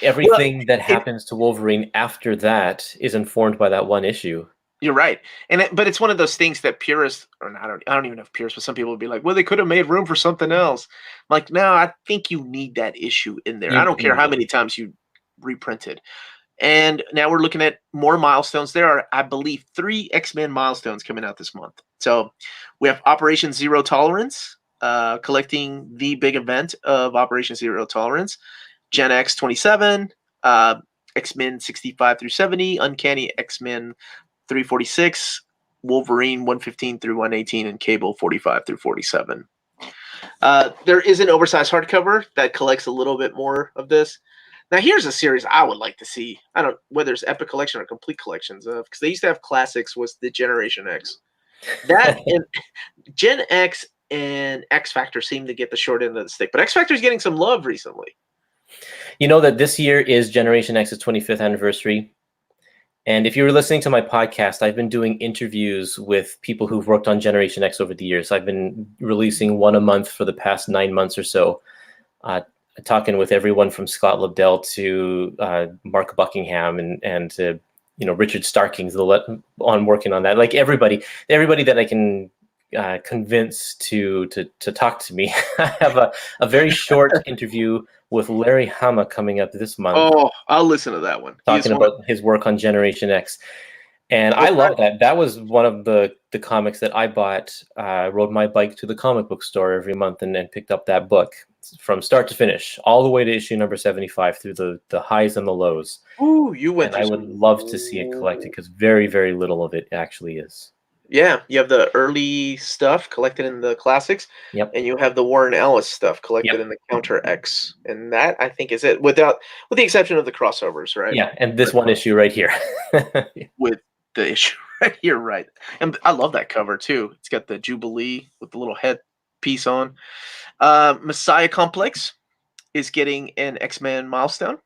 everything that happens to Wolverine after that is informed by that one issue. You're right, but it's one of those things that purists, or I don't even know if purists, but some people would be like, well, they could have made room for something else. I'm like, no, I think you need that issue in there. I don't care how many times you reprinted. And now we're looking at more milestones. There are, I believe, 3 X-Men milestones coming out this month. So we have Operation Zero Tolerance, collecting the big event of Operation Zero Tolerance, Gen X 27, X-Men 65 through 70, Uncanny X-Men 346, Wolverine 115 through 118, and Cable 45 through 47. There is an oversized hardcover that collects a little bit more of this. Now, here's a series I would like to see. I don't know whether it's Epic Collection or Complete Collections of, because they used to have classics, was the Generation X. That and Gen X and X Factor seem to get the short end of the stick, but X Factor is getting some love recently. You know that this year is Generation X's 25th anniversary. And if you were listening to my podcast, I've been doing interviews with people who've worked on Generation X over the years. I've been releasing 1 a month for the past 9 months or so. Talking with everyone from Scott Lobdell to Mark Buckingham and Richard Starkings on working on that. Like everybody that I can convince to talk to me. I have a very short interview with Larry Hama coming up this month. Oh, I'll listen to that one. Talking about his work on Generation X. And I love that. That was one of the comics that I bought. Rode my bike to the comic book store every month and picked up that book from start to finish, all the way to issue number 75 through the highs and the lows. Ooh, you went. And I would love to see it collected because very, very little of it actually is. Yeah, you have the early stuff collected in the classics. Yep. And you have the Warren Ellis stuff collected in the Counter X. And that, I think, is it, with the exception of the crossovers, right? Yeah, and this one issue right here. With the issue right here, right. And I love that cover, too. It's got the Jubilee with the little head piece on. Messiah Complex is getting an X-Men milestone.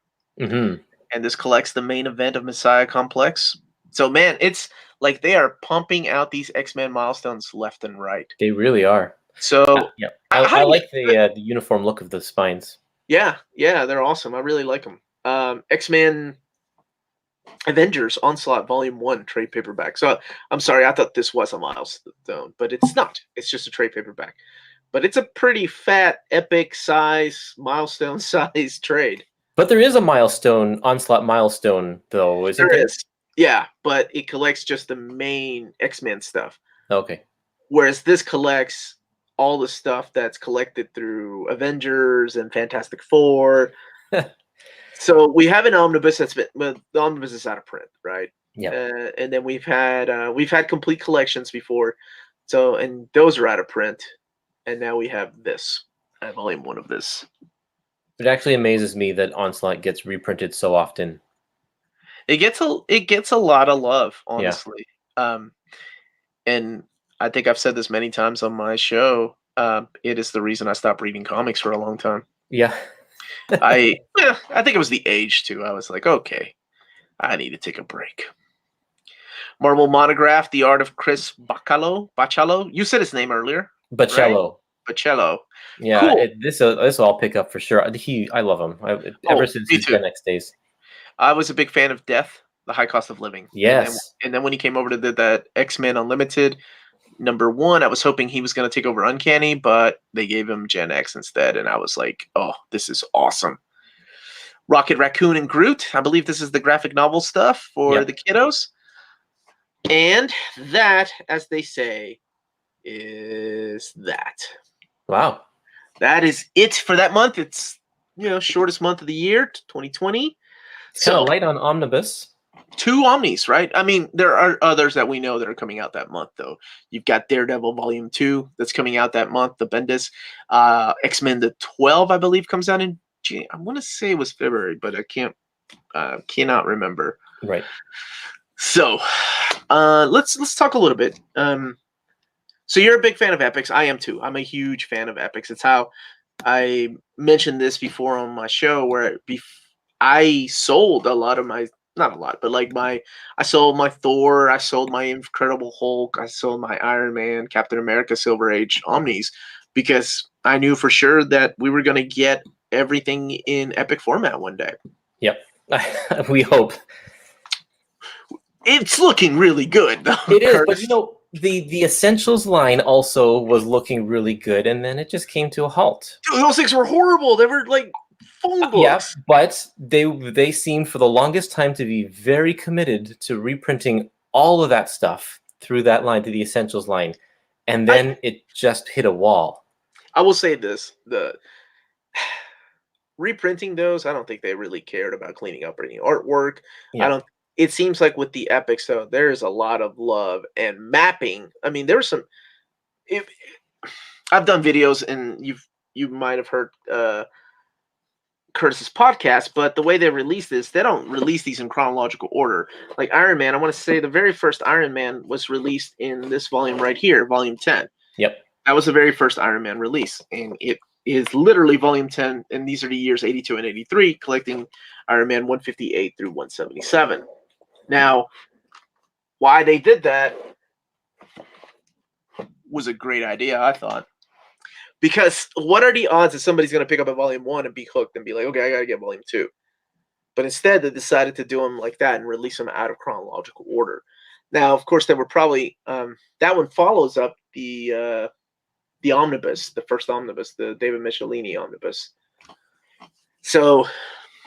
Mm-hmm. And this collects the main event of Messiah Complex. So, man, it's like they are pumping out these X-Men milestones left and right. They really are. So, yeah, I like the uniform look of the spines. Yeah, they're awesome. I really like them. X-Men Avengers Onslaught Volume 1 trade paperback. So, I'm sorry, I thought this was a milestone, but it's not. It's just a trade paperback. But it's a pretty fat, epic size, milestone size trade. But there is a milestone, Onslaught milestone, though, isn't there? There is. Yeah, but it collects just the main X-Men stuff. Okay. Whereas this collects all the stuff that's collected through Avengers and Fantastic Four. So we have an omnibus that's been, well, the omnibus is out of print, right? Yeah. And then we've had complete collections before, so, and those are out of print, and now we have this. I have only one of this. It actually amazes me that Onslaught gets reprinted so often. It gets a lot of love, honestly. Yeah. And I think I've said this many times on my show. It is the reason I stopped reading comics for a long time. Yeah. I think it was the age too. I was like, okay, I need to take a break. Marvel Monograph, The Art of Chris Bachalo. You said his name earlier. Bachalo. Right? Bachalo. Yeah, cool. This will all pick up for sure. I love him. Ever since his Gen X days. I was a big fan of Death, The High Cost of Living. Yes. And then when he came over to that X-Men Unlimited, number 1. I was hoping he was going to take over Uncanny, but they gave him Gen X instead, and I was like, oh, this is awesome. Rocket Raccoon and Groot. I believe this is the graphic novel stuff for the kiddos. And that, as they say, is that. Wow. That is it for that month. It's, shortest month of the year, 2020. So light on Omnibus. 2 Omnis, right? I mean, there are others that we know that are coming out that month, though. You've got Daredevil Volume 2 that's coming out that month, the Bendis. X-Men the 12, I believe, comes out in January. I want to say it was February, but I cannot remember. Right. So, let's talk a little bit. So you're a big fan of epics. I am too. I'm a huge fan of epics. It's how I mentioned this before on my show, where I sold a lot of my, not a lot, but I sold my Thor, I sold my Incredible Hulk, I sold my Iron Man, Captain America, Silver Age Omnis, because I knew for sure that we were going to get everything in epic format one day. Yep. We hope. It's looking really good, though. It is, Curtis. But the Essentials line also was looking really good, and then it just came to a halt. Dude, those things were horrible. They were like phone books. Yeah, but they seemed for the longest time to be very committed to reprinting all of that stuff through that line, to the Essentials line, and then it just hit a wall. I will say this: the reprinting those, I don't think they really cared about cleaning up any artwork. Yeah. It seems like with the epics, though, there's a lot of love and mapping. I mean, there was some. I've done videos, and you might have heard Curtis's podcast, but the way they release this, they don't release these in chronological order. Like Iron Man, I want to say the very first Iron Man was released in this volume right here, volume 10. Yep. That was the very first Iron Man release, and it is literally volume 10, and these are the years 82 and 83, collecting Iron Man 158 through 177. Now, why they did that was a great idea, I thought. Because what are the odds that somebody's going to pick up a volume 1 and be hooked and be like, okay, I got to get volume 2. But instead, they decided to do them like that and release them out of chronological order. Now, of course, they were probably that one follows up the Omnibus, the first Omnibus, the David Michelini Omnibus. So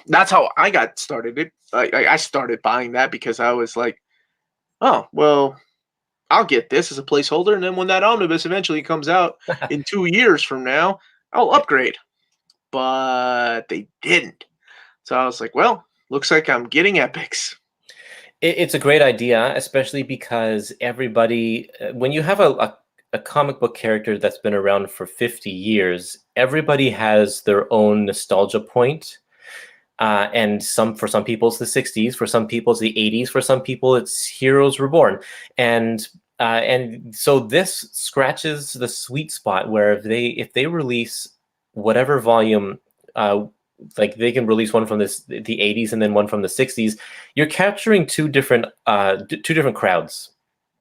that's how I got started. I started buying that because I was like, oh, well, I'll get this as a placeholder, and then when that Omnibus eventually comes out in 2 years from now, I'll upgrade. But they didn't. So I was like, well, looks like I'm getting epics. It's a great idea, especially because everybody, when you have a comic book character that's been around for 50 years, everybody has their own nostalgia point. And for some people it's the 60s, for some people it's the 80s, for some people it's Heroes Reborn, and so this scratches the sweet spot where if they release whatever volume, like they can release one from the 80s and then one from the 60s, you're capturing two different crowds.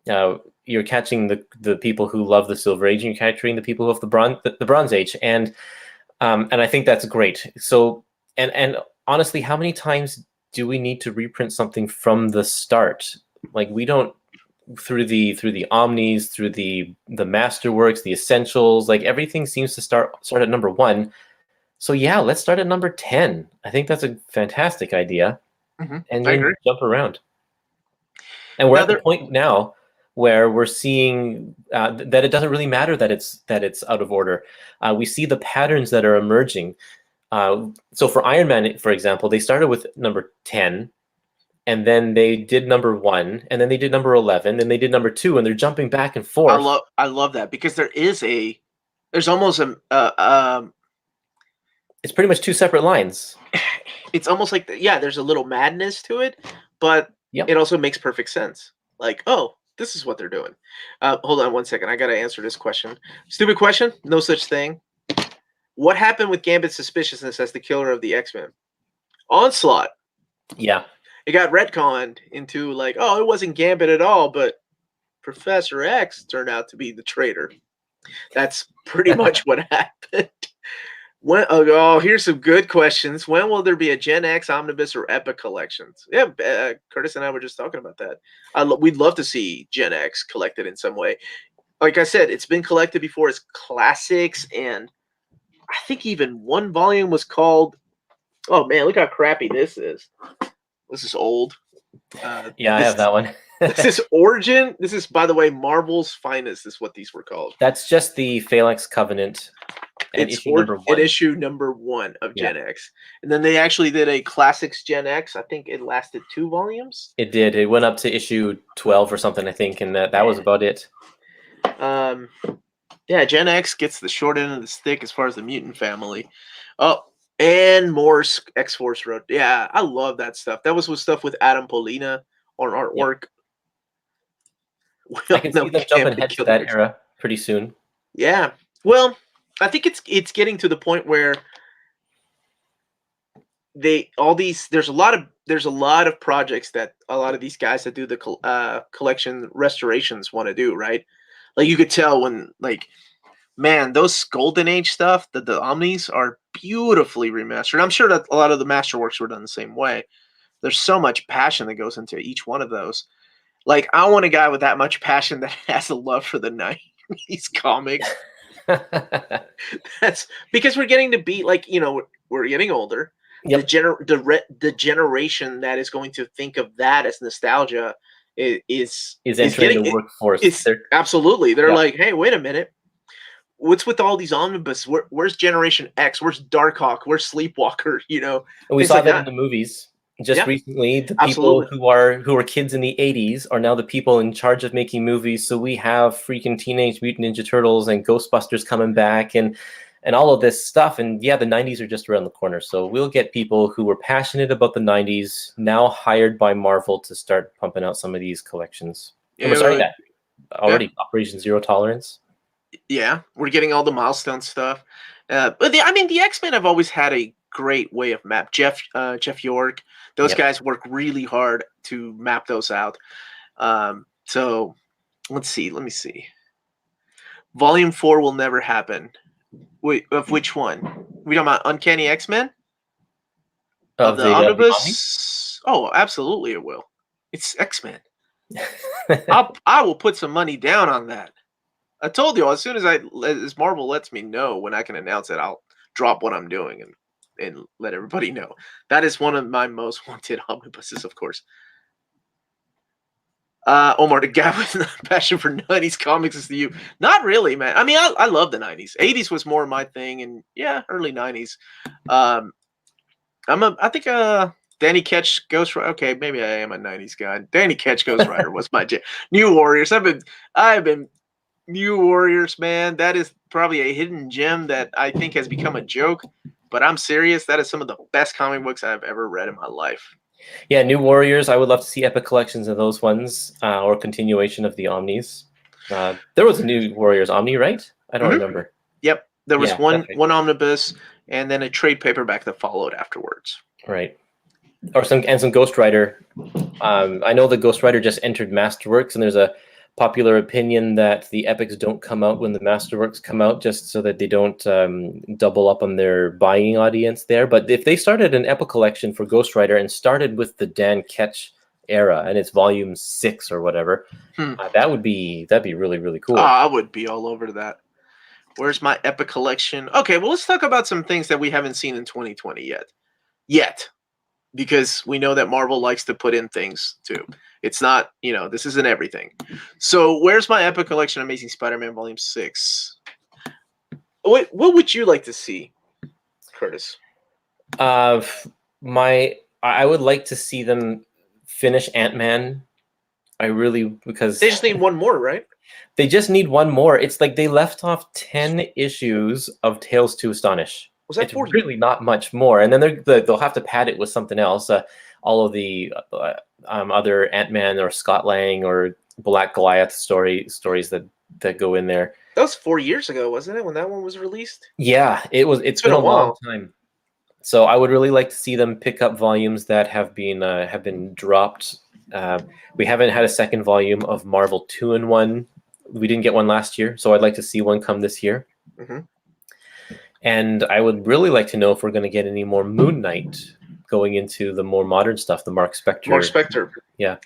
You're catching the people who love the Silver Age, and you're capturing the people who love the Bronze Age, and I think that's great. So and honestly, how many times do we need to reprint something from the start? Like, we don't, through the Omnis, through the Masterworks, the Essentials, like everything seems to start at number 1. So yeah, let's start at number 10. I think that's a fantastic idea. Mm-hmm. And then jump around. And we're at the point now where we're seeing that it doesn't really matter that it's out of order. We see the patterns that are emerging. So for Iron Man, for example, they started with number 10, and then they did number 1, and then they did number 11, and they did number 2, and they're jumping back and forth. I love that, because there's almost it's pretty much 2 separate lines. It's almost like there's a little madness to it, but it also makes perfect sense. Like, oh, this is what they're doing. Hold on one second, I gotta answer this question. Stupid question, no such thing. What happened with Gambit's suspiciousness as the killer of the X-Men? Onslaught. Yeah. It got retconned into like, oh, it wasn't Gambit at all, but Professor X turned out to be the traitor. That's pretty much what happened. Here's some good questions. When will there be a Gen X Omnibus or Epic collections? Yeah, Curtis and I were just talking about that. We'd love to see Gen X collected in some way. like I said, it's been collected before as classics, and I think even one volume was called. Oh man, look how crappy this is. This is old. Yeah, I have that one. This is Origin. This is, by the way, Marvel's Finest is what these were called. That's just the Phalanx Covenant. And It's issue number 1 of Gen X. And then they actually did a Classics Gen X. I think it lasted 2 volumes. It did. It went up to issue 12 or something, I think, and that was about it. Yeah, Gen X gets the short end of the stick as far as the mutant family. Oh, and more X-Force Road. Yeah, I love that stuff. That was with stuff with Adam Polina on artwork. I can see them jumping ahead to that era pretty soon. Yeah. Well, I think it's getting to the point where there's a lot of projects that a lot of these guys that do the collection restorations want to do, right? Like you could tell when, like, man, those Golden Age stuff, the Omnis are beautifully remastered. I'm sure that a lot of the masterworks were done the same way. There's so much passion that goes into each one of those. Like, I want a guy with that much passion that has a love for the 90s comics. That's because we're getting to be like, we're getting older. Yep. The generation that is going to think of that as nostalgia is entering the workforce. Absolutely. They're like, hey, wait a minute. What's with all these omnibus? Where's Generation X? Where's Darkhawk? Where's Sleepwalker? We saw that in the movies. Just recently, the people who were kids in the 80s are now the people in charge of making movies. So we have freaking Teenage Mutant Ninja Turtles and Ghostbusters coming back and all of this stuff. And yeah, the 90s are just around the corner. So we'll get people who were passionate about the 90s now hired by Marvel to start pumping out some of these collections. And we're starting that already. Operation Zero Tolerance. Yeah, we're getting all the milestone stuff. But the X-Men have always had a great way of map. Jeff York, those guys work really hard to map those out. So let's see. Let me see. Volume 4 will never happen. Wait, of which one? We talking about Uncanny X-Men? Of the Omnibus? Oh, absolutely it will. It's X-Men. I will put some money down on that. I told you, as soon as Marvel lets me know when I can announce it, I'll drop what I'm doing and let everybody know. That is one of my most wanted omnibuses, of course. Omar, the guy with a passion for 90s comics is you. Not really, man. I mean, I love the 90s. 80s was more my thing, and yeah, early 90s. I think Danny Ketch Ghostwriter. Okay, maybe I am a 90s guy. Danny Ketch Ghostwriter was my New Warriors. I've been New Warriors, man. That is probably a hidden gem that I think has become a joke, but I'm serious. That is some of the best comic books I've ever read in my life. Yeah, New Warriors. I would love to see epic collections of those ones or continuation of the Omnis. There was a New Warriors Omni, right? I don't remember. Yep, there was one omnibus and then a trade paperback that followed afterwards. Right, or some Ghostwriter. I know the Ghostwriter just entered Masterworks, and there's a popular opinion that the epics don't come out when the Masterworks come out, just so that they don't double up on their buying audience there. But if they started an epic collection for Ghostwriter and started with the Dan Ketch era and it's volume 6 or whatever, that'd be really, really cool. I would be all over that. Where's my epic collection? Okay, well, let's talk about some things that we haven't seen in 2020 yet. Because we know that Marvel likes to put in things too. It's not, this isn't everything. So where's my epic collection, Amazing Spider-Man Volume 6? What would you like to see, Kurtis? I would like to see them finish Ant-Man. Because they just need one more, right? They just need one more. It's like they left off 10 issues of Tales to Astonish. Was that it's really not much more, and then they'll have to pad it with something else. All of the other Ant-Man or Scott Lang or Black Goliath stories that go in there. That was 4 years ago, wasn't it, when that one was released? Yeah, it was. It's been a long time. So I would really like to see them pick up volumes that have been dropped. We haven't had a second volume of Marvel 2-in-1. We didn't get one last year, so I'd like to see one come this year. Mm-hmm. And I would really like to know if we're going to get any more Moon Knight going into the more modern stuff, the Marc Spector. Marc Spector. Yeah.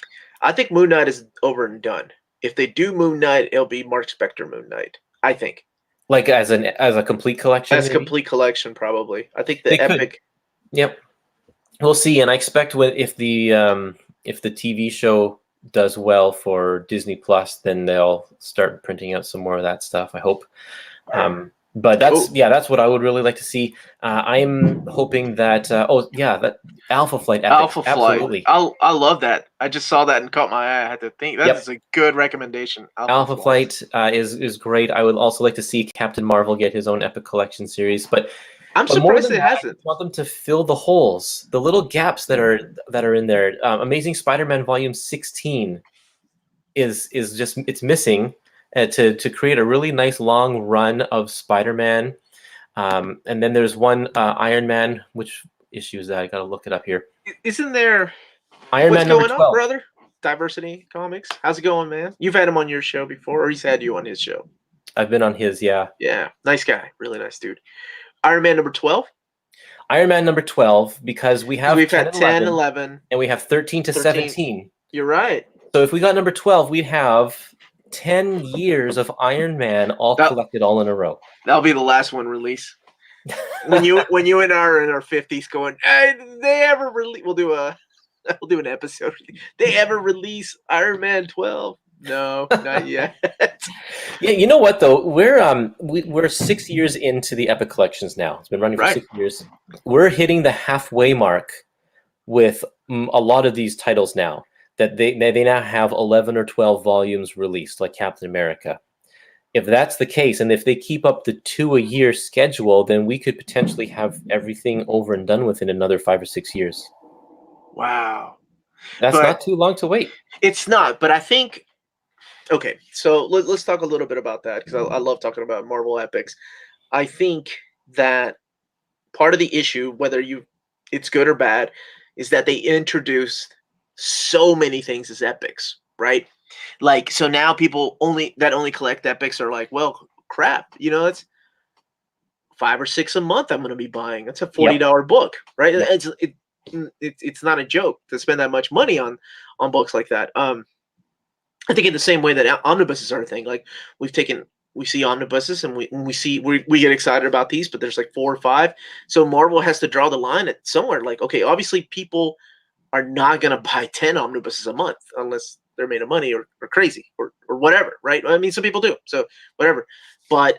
I think Moon Knight is over and done. if they do Moon Knight, it'll be Mark Spector Moon Knight. I think. Like as a complete collection. As a maybe? complete collection, probably. I think the They Epic. could. Yep. We'll see, and I expect if the TV show does well for Disney Plus, then they'll start printing out some more of that stuff. I hope. But that's what I would really like to see. I'm hoping that that Alpha Flight Epic. Alpha Flight. Absolutely. I love that. I just saw that and caught my eye. I had to think that's a good recommendation. Alpha Flight is great. I would also like to see Captain Marvel get his own Epic Collection series, but I'm surprised it hasn't. I want them to fill the holes, the little gaps that are in there. Amazing Spider-Man Volume 16 is just it's missing to create a really nice long run of Spider-Man. And then there's one Iron Man. Which issue is that? I gotta look it up here. Isn't there Iron Man number 12? What's going on, brother? Diversity Comics. How's it going, man? You've had him on your show before, or he's had you on his show. I've been on his, yeah. Yeah, nice guy, really nice dude. Iron Man number 12. Iron Man number 12, because we've had 10, 11, and we have 13 to 17. You're right. So if we got number 12, we'd have 10 years of Iron Man all collected all in a row. That'll be the last one release. when you and I are in our 50s going, hey, did they ever release? We'll do an episode. They ever release Iron Man 12? No, not yet. Yeah, you know what though? We're 6 years into the Epic Collections now. It's been running for 6 years. We're hitting the halfway mark with a lot of these titles now. That they now have 11 or 12 volumes released, like Captain America. If that's the case, and if they keep up the 2-a-year schedule, then we could potentially have everything over and done with in another 5 or 6 years. Wow. That's not too long to wait. It's not, but I think... Okay, so let's talk a little bit about that, because I love talking about Marvel Epics. I think that part of the issue, whether it's good or bad, is that they introduced so many things as epics, right? Like, so now people only collect epics are like, well, crap, it's 5 or 6 a month I'm going to be buying. That's a $40 book, right? Yep. It's not a joke to spend that much money on books like that. I think in the same way that omnibuses are a thing. Like we see omnibuses and we get excited about these, but there's like 4 or 5. So Marvel has to draw the line at somewhere. Like, okay, obviously people are not going to buy 10 omnibuses a month unless they're made of money or crazy or whatever, right? I mean, some people do, so whatever. But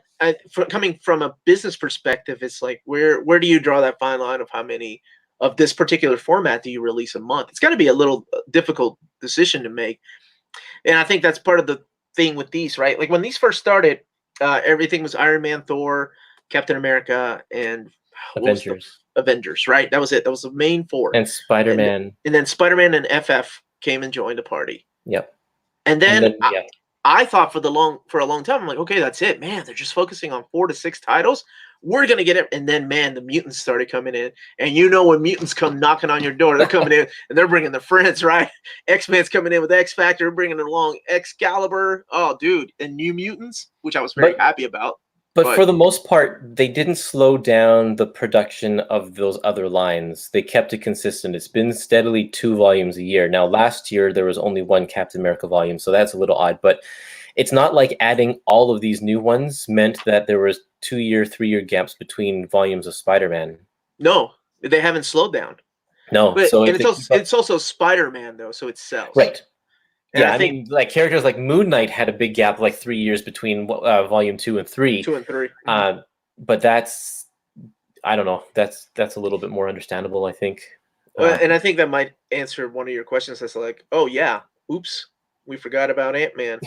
coming from a business perspective, it's like, where do you draw that fine line of how many of this particular format do you release a month? It's got to be a little difficult decision to make. And I think that's part of the thing with these, right? Like when these first started, everything was Iron Man, Thor, Captain America, and Avengers, right? That was it. That was the main 4. And Spider-Man. And then Spider-Man and FF came and joined the party. Yep. And then I thought for a long time, I'm like, okay, that's it, man. They're just focusing on 4 to 6 titles. We're gonna get it. And then, man, the mutants started coming in. And when mutants come knocking on your door, they're coming in and they're bringing their friends, right? X-Men's coming in with X Factor, bringing along Excalibur. Oh, dude, and New Mutants, which I was very happy about. But for the most part, they didn't slow down the production of those other lines. They kept it consistent. It's been steadily 2 volumes a year. Now, last year, there was only 1 Captain America volume, so that's a little odd. But it's not like adding all of these new ones meant that there was 2-year, 3-year gaps between volumes of Spider-Man. No, they haven't slowed down. No. But, so it's also Spider-Man, though, so it sells. Right. And yeah, I mean, like characters like Moon Knight had a big gap, like 3 years between volume 2 and 3. 2 and 3. But that's, I don't know. That's a little bit more understandable, I think. And I think that might answer one of your questions. That's like, oh yeah, oops, we forgot about Ant-Man.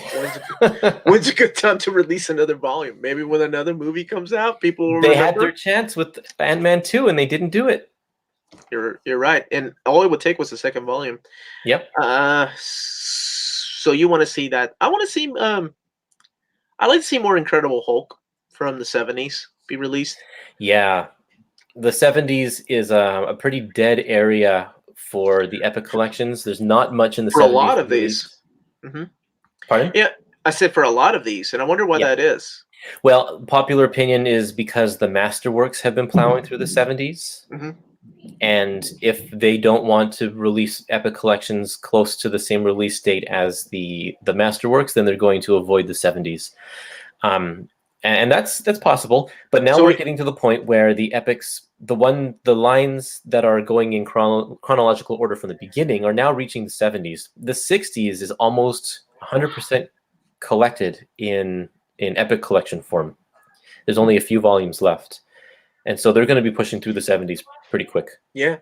When's a good time to release another volume? Maybe when another movie comes out, people will remember. They had their chance with Ant-Man 2, and they didn't do it. You're right, and all it would take was the 2nd volume. Yep. So you want to see that? I want to see. I like to see more Incredible Hulk from the 70s be released. Yeah, the 70s is a pretty dead area for the Epic Collections. There's not much in the 70s. For a lot of these. Mm-hmm. Pardon? Yeah, I said for a lot of these, and I wonder why that is. Well, popular opinion is because the Masterworks have been plowing through the 70s. Mm-hmm. And if they don't want to release Epic Collections close to the same release date as the Masterworks, then they're going to avoid the 70s. And that's possible. But now we're getting to the point where the Epics, the lines that are going in chronological order from the beginning are now reaching the 70s. The 60s is almost 100% collected in Epic Collection form. There's only a few volumes left. And so they're going to be pushing through the 70s pretty quick. Yeah.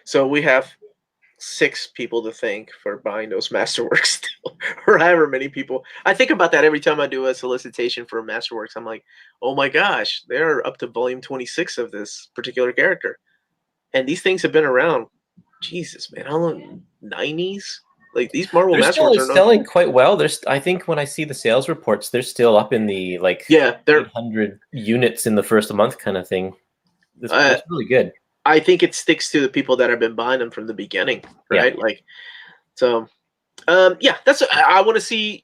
So we have 6 people to thank for buying those Masterworks still, or however many people. I think about that every time I do a solicitation for a Masterworks. I'm like, oh my gosh, they're up to volume 26 of this particular character. And these things have been around, Jesus, man, how long? 90s? Like, these Marvel They're Masterworks still selling quite well. I think when I see the sales reports, they're still up in the they're 800 units in the first month kind of thing. It's really good. I think it sticks to the people that have been buying them from the beginning, right? Yeah. Like, so, yeah, I want to see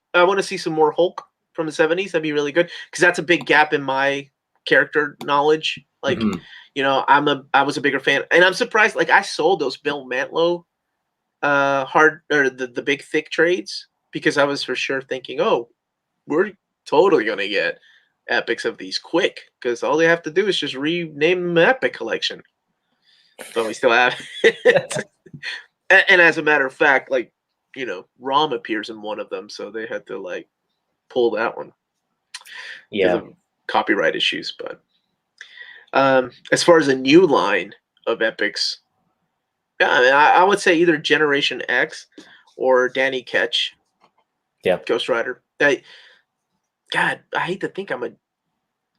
some more Hulk from the 70s. That'd be really good, because that's a big gap in my character knowledge. Like, you know, I was a bigger fan, and I'm surprised. Like, I sold those Bill Mantlo the big thick trades, because I was for sure thinking, oh, we're totally gonna get epics of these quick, because all they have to do is just rename them Epic Collection. But we still have it. And as a matter of fact, like, you know, Rom appears in one of them, so they had to like pull that one. Yeah. Because of copyright issues. But as far as a new line of epics, yeah, I mean, I would say either Generation X or Danny Ketch. Yeah. Ghostwriter. God, I hate to think I'm a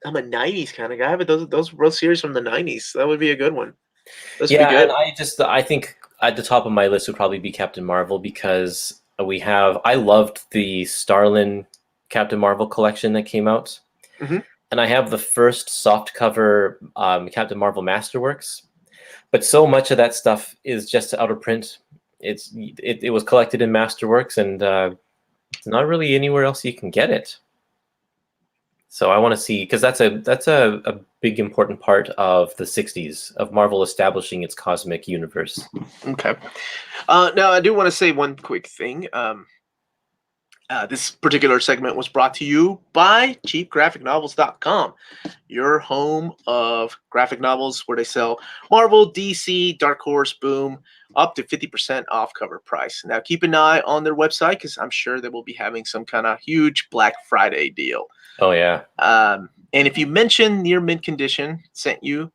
90s kind of guy, but those World Series from the 90s, that would be a good one. And I think at the top of my list would probably be Captain Marvel, because I loved the Starlin Captain Marvel collection that came out. And I have the first softcover Captain Marvel Masterworks, but so much of that stuff is just out of print. It was collected in Masterworks, and it's not really anywhere else you can get it. So I want to see, because that's a big important part of the 60s, of Marvel establishing its cosmic universe. Okay. Now I do want to say one quick thing. This particular segment was brought to you by cheapgraphicnovels.com, your home of graphic novels, where they sell Marvel, DC, Dark Horse, Boom, up to 50% off cover price. Now keep an eye on their website, because I'm sure they will be having some kind of huge Black Friday deal. Oh, yeah. And if you mention Near Mint Condition sent you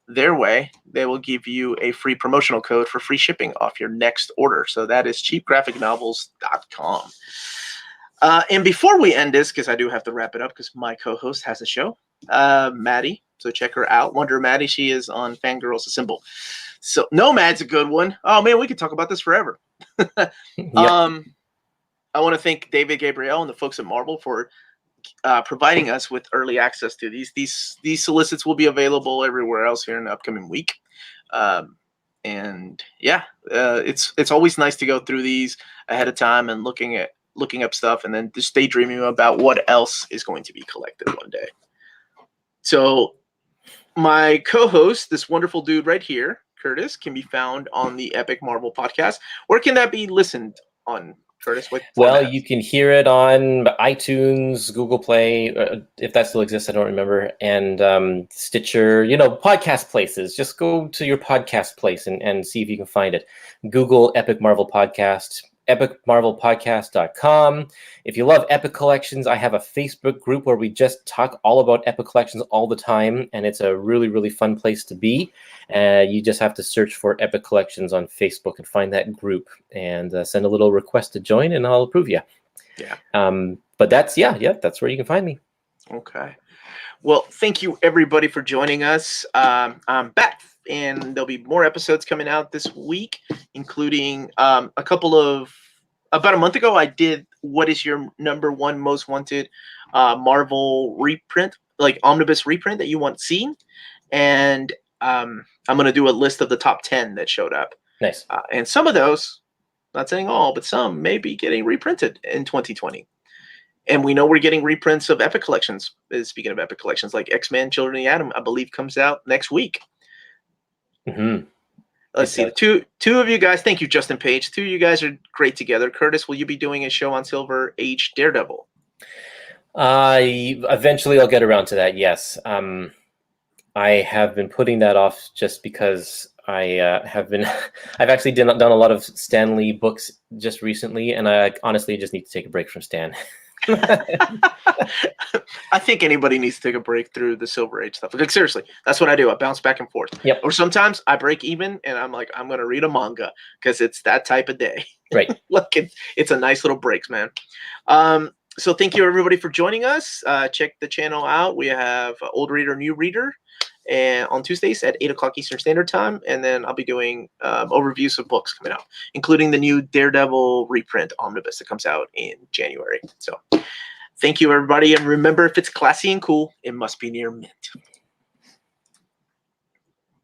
their way, they will give you a free promotional code for free shipping off your next order. So that is cheapgraphicnovels.com. And before we end this, because I do have to wrap it up, because my co-host has a show, Maddie. So check her out. Wonder Maddie. She is on Fangirls Assemble. So Nomad's a good one. Oh, man, we could talk about this forever. Yep. I want to thank David Gabriel and the folks at Marvel for providing us with early access to these. These solicits will be available everywhere else here in the upcoming week. And yeah, it's always nice to go through these ahead of time and looking up stuff, and then just daydreaming about what else is going to be collected one day. So my co-host, this wonderful dude right here, Kurtis, can be found on the Epic Marvel podcast. Where can that be listened on, Kurtis? Well, you can hear it on iTunes, Google Play, if that still exists, I don't remember, and Stitcher, podcast places. Just go to your podcast place and see if you can find it. Google Epic Marvel Podcast, epicmarvelpodcast.com. If you love Epic Collections, I have a Facebook group where we just talk all about Epic Collections all the time, and it's a really, really fun place to be. You just have to search for Epic Collections on Facebook and find that group, and send a little request to join, and I'll approve you. Yeah. But that's where you can find me. Okay. Well, thank you everybody for joining us. I'm back, and there'll be more episodes coming out this week, including about a month ago, I did what is your number one most wanted Marvel reprint, like omnibus reprint that you want seen. And I'm going to do a list of the top 10 that showed up. Nice. And some of those, not saying all, but some may be getting reprinted in 2020. And we know we're getting reprints of Epic Collections. Speaking of Epic Collections, like X-Men Children of the Atom, I believe comes out next week. Mm-hmm. Let's see. The two of you guys. Thank you, Justin Page. Two of you guys are great together. Curtis, will you be doing a show on Silver Age Daredevil? Eventually I'll get around to that. Yes. I have been putting that off just because I've actually done a lot of Stan Lee books just recently, and I honestly just need to take a break from Stan. I think anybody needs to take a break through the Silver Age stuff. Like, seriously, that's what I do. I bounce back and forth. Yep. Or sometimes I break even and I'm like, I'm going to read a manga because it's that type of day. Right. Look, it's a nice little breaks, man. So thank you, everybody, for joining us. Check the channel out. We have Old Reader, New Reader, and on Tuesdays at 8 o'clock Eastern Standard Time. And then I'll be doing overviews of books coming out, including the new Daredevil reprint omnibus that comes out in January. So thank you, everybody. And remember, if it's classy and cool, it must be near mint.